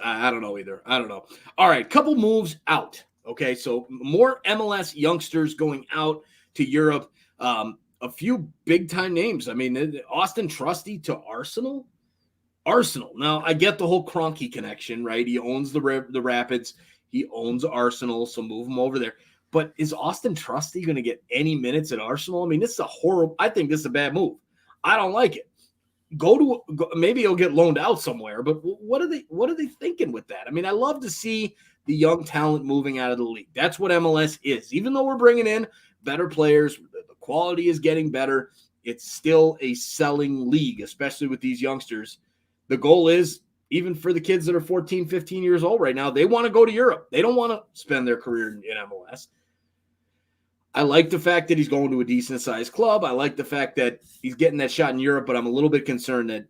I don't know either. I don't know. All right, couple moves out. Okay, so more MLS youngsters going out to Europe. A few big time names. I mean, Austin Trusty to Arsenal. Now, I get the whole Kroenke connection, right? He owns the Rapids. He owns Arsenal, so move him over there. But is Austin Trusty going to get any minutes at Arsenal? I mean, this is I think this is a bad move. I don't like it. Maybe he'll get loaned out somewhere, but what are they thinking with that? I mean, I love to see the young talent moving out of the league. That's what MLS is. Even though we're bringing in better players, the quality is getting better. It's still a selling league, especially with these youngsters. The goal is, even for the kids that are 14, 15 years old right now, they want to go to Europe. They don't want to spend their career in MLS. I like the fact that he's going to a decent-sized club. I like the fact that he's getting that shot in Europe, but I'm a little bit concerned that,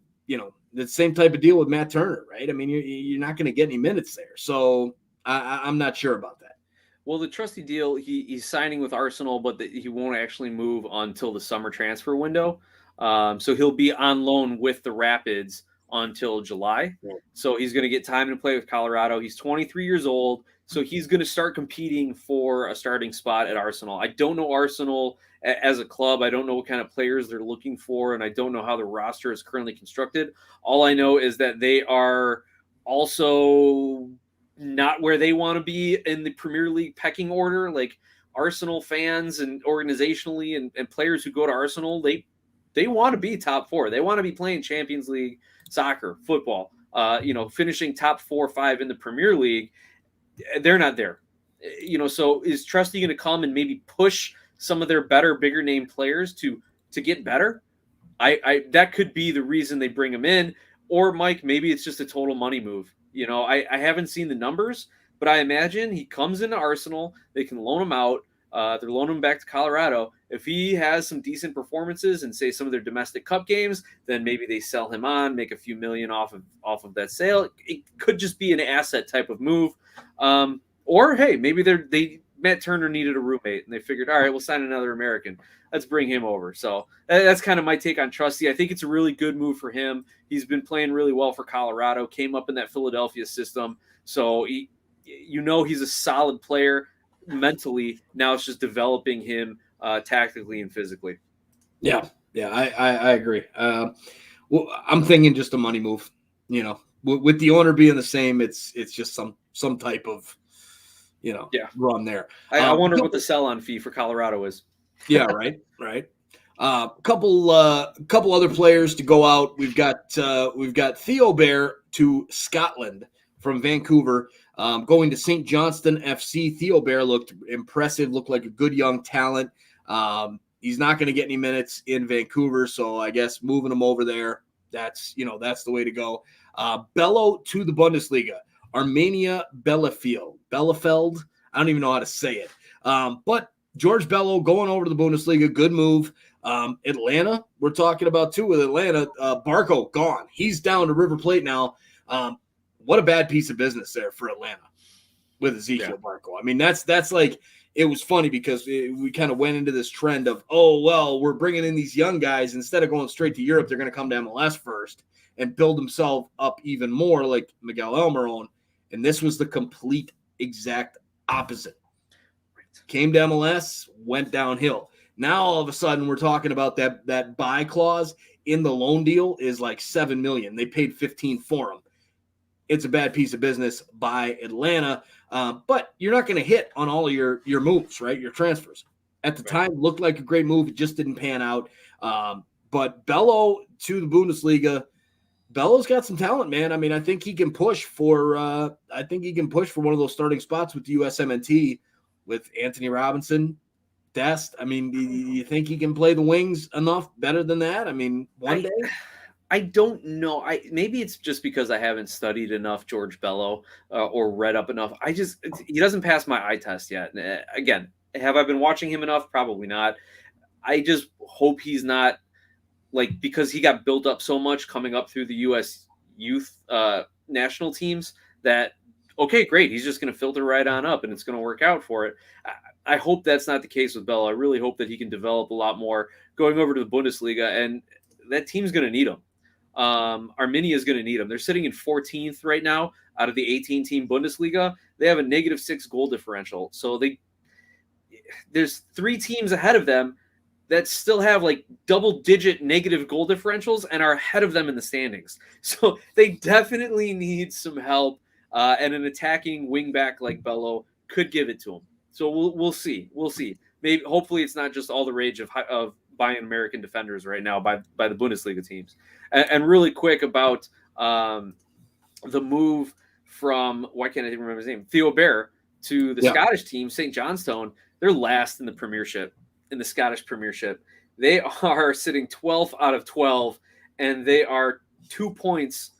the same type of deal with Matt Turner, right? I mean, you're not going to get any minutes there. So I'm not sure about that. Well, the trusty deal, he's signing with Arsenal, but he won't actually move until the summer transfer window. So he'll be on loan with the Rapids until July. Yeah. So he's going to get time to play with Colorado. He's 23 years old, so he's going to start competing for a starting spot at Arsenal. I don't know Arsenal as a club. I don't know what kind of players they're looking for, and I don't know how the roster is currently constructed. All I know is that they are also not where they want to be in the Premier League pecking order. Like Arsenal fans and organizationally and players who go to Arsenal, they want to be top four. They want to be playing Champions League soccer, football, finishing top 4 or 5 in the Premier League. They're not there. So is Trusty going to come and maybe push some of their better, bigger name players to get better? I that could be the reason they bring him in. Or Mike, maybe it's just a total money move. I haven't seen the numbers, but I imagine he comes into Arsenal. They can loan him out. They're loaning him back to Colorado. If he has some decent performances and say some of their domestic cup games, then maybe they sell him on, make a few million off of that sale. It could just be an asset type of move. Or hey, maybe Matt Turner needed a roommate and they figured, all right, we'll sign another American. Let's bring him over. So that's kind of my take on Trusty. I think it's a really good move for him. He's been playing really well for Colorado, came up in that Philadelphia system. So he's a solid player mentally. Now it's just developing him tactically and physically. Yeah, I agree. Well, I'm thinking just a money move. With the owner being the same, it's just some type of run there. I wonder what the sell-on fee for Colorado is. Yeah, right. Couple other players to go out. We've got Theo Bear to Scotland from Vancouver, going to St. Johnston FC. Theo Bear looked impressive, looked like a good young talent. He's not going to get any minutes in Vancouver, so I guess moving him over there, that's the way to go. Bello to the Bundesliga. Armenia Bielefeld. I don't even know how to say it. But George Bello going over to the Bundesliga, good move. Atlanta, we're talking about too with Atlanta. Barco gone. He's down to River Plate now. What a bad piece of business there for Atlanta with Ezekiel Barco. I mean, that's like, it was funny because we kind of went into this trend of, we're bringing in these young guys. Instead of going straight to Europe, they're going to come to MLS first and build themselves up even more like Miguel Almiron. And this was the complete exact opposite. Came to MLS, went downhill. Now all of a sudden we're talking about that buy clause in the loan deal is like $7 million. They paid 15 for him. It's a bad piece of business by Atlanta, but you're not going to hit on all of your moves, right? Your transfers. At the time, looked like a great move. It just didn't pan out. But Bello to the Bundesliga. Bello's got some talent, man. I mean, I think he can push for. I think he can push for one of those starting spots with the USMNT with Anthony Robinson, Dest. I mean, do you think he can play the wings enough better than that? I mean, one day. I don't know. Maybe it's just because I haven't studied enough George Bello or read up enough. He doesn't pass my eye test yet. Again, have I been watching him enough? Probably not. I just hope he's not because he got built up so much coming up through the U.S. youth national teams that, okay, great. He's just going to filter right on up and it's going to work out for it. I hope that's not the case with Bello. I really hope that he can develop a lot more going over to the Bundesliga, and that team's going to need him. Armenia is going to need them. They're sitting in 14th right now out of the 18-team Bundesliga. They have a -6 goal differential. So there's 3 teams ahead of them that still have double-digit negative goal differentials and are ahead of them in the standings. So they definitely need some help, and an attacking wingback like Bello could give it to them. So we'll see. We'll see. Maybe hopefully it's not just all the rage of buying American defenders right now by the Bundesliga teams. And really quick about the move from, why can't I even remember his name? Theo Bear to the Scottish team, St. Johnstone. They're last in the Premiership, in the Scottish Premiership. They are sitting 12th out of 12, and they are 2 points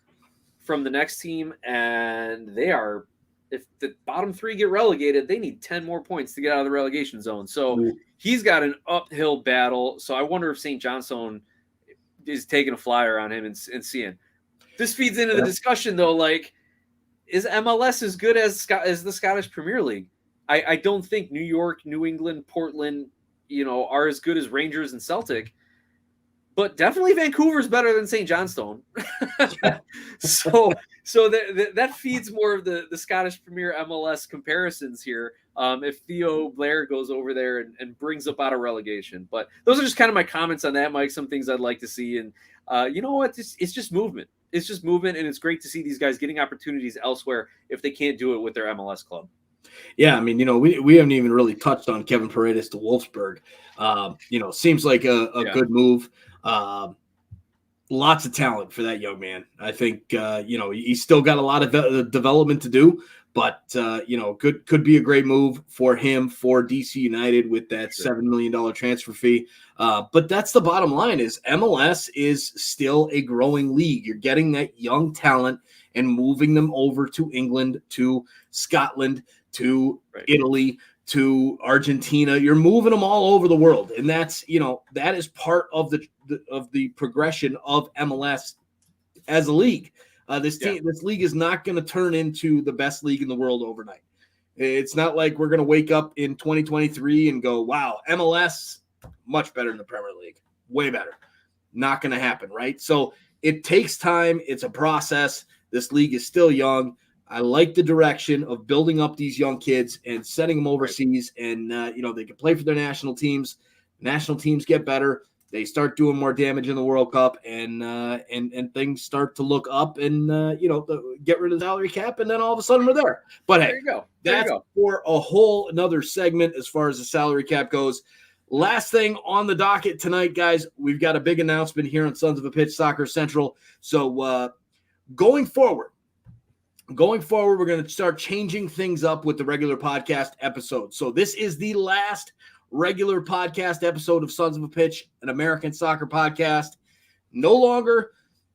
from the next team, and they are if the bottom 3 get relegated, they need 10 more points to get out of the relegation zone. So he's got an uphill battle. So I wonder if St. Johnstone is taking a flyer on him and seeing. This feeds into the discussion, though. Like, is MLS as good as the Scottish Premier League? I don't think New York, New England, Portland, are as good as Rangers and Celtic. But definitely Vancouver's better than St. Johnstone. so that feeds more of the Scottish Premier MLS comparisons here. If Theo Blair goes over there and brings up out of relegation. But those are just kind of my comments on that, Mike. Some things I'd like to see. And you know what? It's just movement. It's just movement. And it's great to see these guys getting opportunities elsewhere if they can't do it with their MLS club. Yeah, I mean, we haven't even really touched on Kevin Paredes to Wolfsburg. Seems like a good move. Lots of talent for that young man. I think, he's still got a lot of development to do, but, could be a great move for him, for DC United with that $7 million transfer fee. But that's the bottom line is MLS is still a growing league. You're getting that young talent and moving them over to England, to Scotland, to Italy, to Argentina. You're moving them all over the world. And that's, that is part of the progression of MLS as a league. This league is not going to turn into the best league in the world overnight. It's not like we're going to wake up in 2023 and go, wow, MLS, much better than the Premier League. Way better. Not going to happen, right? So it takes time. It's a process. This league is still young. I like the direction of building up these young kids and setting them overseas, and they can play for their national teams. National teams get better. They start doing more damage in the World Cup, and things start to look up, and get rid of the salary cap, and then all of a sudden we're there. But hey, there you go. That's for a whole another segment as far as the salary cap goes. Last thing on the docket tonight, guys, we've got a big announcement here on Sons of a Pitch Soccer Central. So going forward, we're going to start changing things up with the regular podcast episode. So this is the last regular podcast episode of Sons of a Pitch, an American soccer podcast. No longer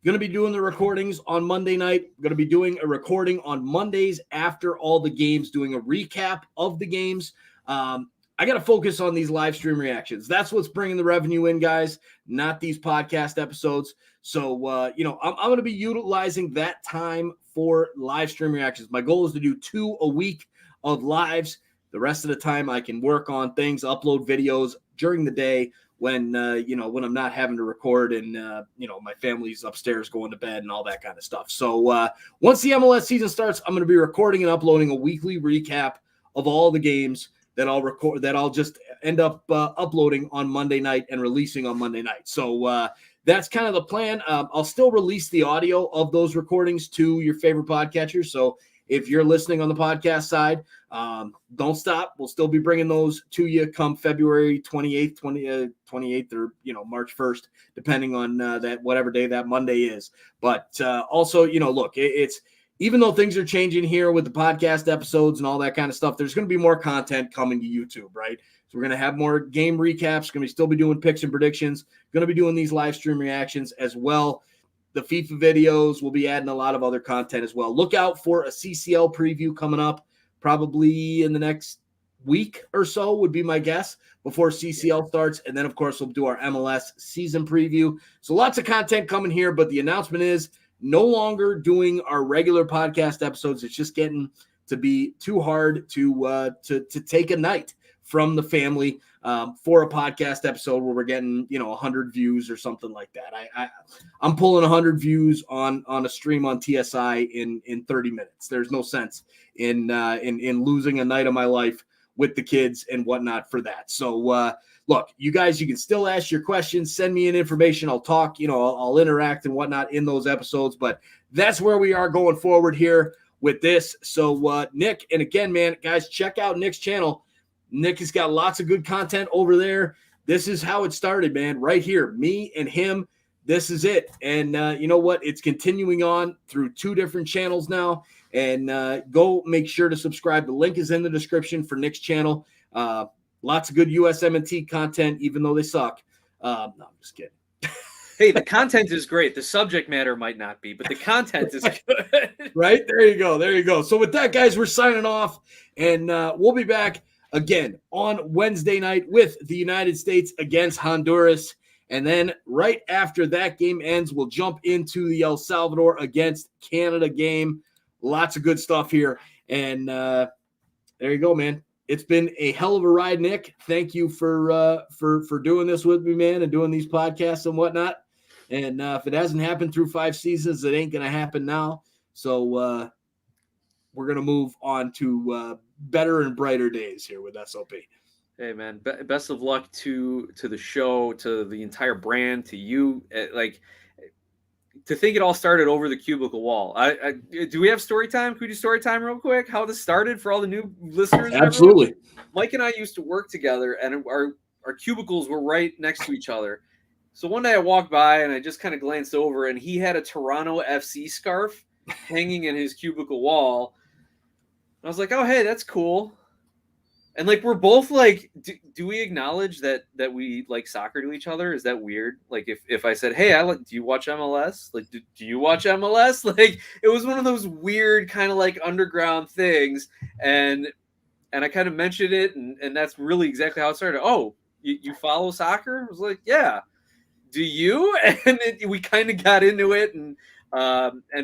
going to be doing the recordings on Monday night. Going to be doing a recording on Mondays after all the games, doing a recap of the games. I got to focus on these live stream reactions. That's what's bringing the revenue in, guys, not these podcast episodes. So, I'm going to be utilizing that time for live stream reactions. My goal is to do 2 a week of lives. The rest of the time I can work on things, upload videos during the day when I'm not having to record and, my family's upstairs going to bed and all that kind of stuff. So once the MLS season starts, I'm going to be recording and uploading a weekly recap of all the games that I'll just end up uploading on Monday night and releasing on Monday night. So that's kind of the plan. I'll still release the audio of those recordings to your favorite podcatchers. So if you're listening on the podcast side, don't stop. We'll still be bringing those to you come February 28th, 28th or, March 1st, depending on that, whatever day that Monday is. But also, look, it's, even though things are changing here with the podcast episodes and all that kind of stuff, there's going to be more content coming to YouTube, right? So we're going to have more game recaps. Going to still be doing picks and predictions. Going to be doing these live stream reactions as well. The FIFA videos, we'll be adding a lot of other content as well. Look out for a CCL preview coming up probably in the next week or so would be my guess before CCL starts. And then, of course, we'll do our MLS season preview. So lots of content coming here, but the announcement is no longer doing our regular podcast episodes. It's just getting to be too hard to take a night from the family for a podcast episode where we're getting 100 views or something like that. I'm pulling 100 views on a stream on TSI in 30 minutes. There's no sense in losing a night of my life with the kids and whatnot for that. So look, you guys, you can still ask your questions, send me in information. I'll talk, I'll interact and whatnot in those episodes, but that's where we are going forward here with this. So Nick, and again, man, guys, check out Nick's channel. Nick has got lots of good content over there. This is how it started, man, right here. Me and him, this is it. And you know what? It's continuing on through 2 different channels now. And go make sure to subscribe. The link is in the description for Nick's channel. Lots of good USMNT content, even though they suck. No, I'm just kidding. Hey, the content is great. The subject matter might not be, but the content is good. Right? There you go. There you go. So with that, guys, we're signing off, and we'll be back again on Wednesday night with the United States against Honduras. And then right after that game ends, we'll jump into the El Salvador against Canada game. Lots of good stuff here. And there you go, man. It's been a hell of a ride, Nick. Thank you for doing this with me, man, and doing these podcasts and whatnot. And if it hasn't happened through 5 seasons, it ain't going to happen now. So we're going to move on to better and brighter days here with SOP. Hey, man, best of luck to the show, to the entire brand, to you. Like, to think it all started over the cubicle wall. Do we have story time? Can we do story time real quick? How this started for all the new listeners? Absolutely. Mike and I used to work together, and our cubicles were right next to each other. So one day I walked by, and I just kind of glanced over, and he had a Toronto FC scarf hanging in his cubicle wall. I was like, oh, hey, that's cool. And like, we're both like, do we acknowledge that we like soccer to each other? Is that weird? Like, if I said, hey, do you watch MLS? Like, do you watch MLS? Like, it was one of those weird kind of like underground things. And I kind of mentioned it, and that's really exactly how it started. Oh, you follow soccer? I was like, yeah. Do you? And we kind of got into it, and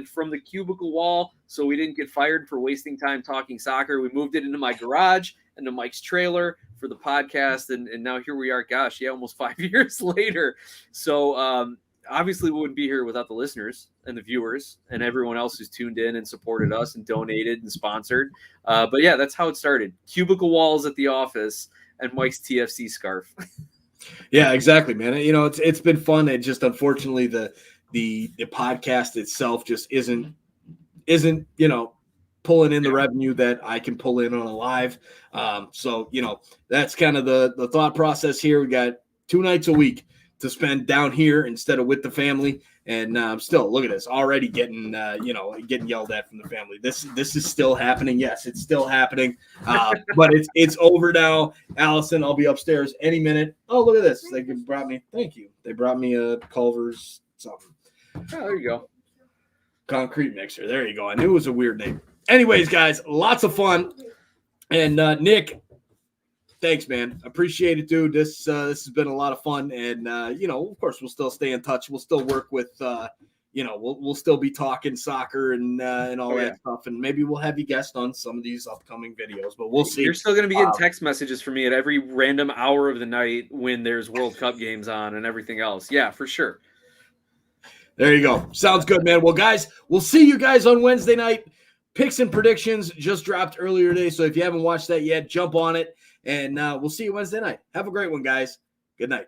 from the cubicle wall, so we didn't get fired for wasting time talking soccer, we moved it into my garage, into Mike's trailer for the podcast, and now here we are. Gosh, yeah, almost 5 years later. So obviously we wouldn't be here without the listeners and the viewers and everyone else who's tuned in and supported us and donated and sponsored. But yeah, that's how it started. Cubicle walls at the office and Mike's TFC scarf. Yeah, exactly, man. You know, it's been fun, and just unfortunately the podcast itself just isn't pulling in the revenue that I can pull in on a live. So that's kind of the thought process here. We got 2 nights a week to spend down here instead of with the family, and still look at this already getting yelled at from the family. This is still happening. Yes, it's still happening, but it's over now. Allison, I'll be upstairs any minute. Oh, look at this! They brought me. Thank you. They brought me a Culver's something. Oh, there you go. Concrete mixer. There you go. I knew it was a weird name. Anyways, guys, lots of fun. And Nick, thanks, man. Appreciate it, dude. This has been a lot of fun. And of course, we'll still stay in touch. We'll still work with we'll still be talking soccer and all that stuff. And maybe we'll have you guest on some of these upcoming videos, but we'll see. You're still going to be getting text messages from me at every random hour of the night when there's World Cup games on and everything else. Yeah, for sure. There you go. Sounds good, man. Well, guys, we'll see you guys on Wednesday night. Picks and predictions just dropped earlier today, so if you haven't watched that yet, jump on it, and we'll see you Wednesday night. Have a great one, guys. Good night.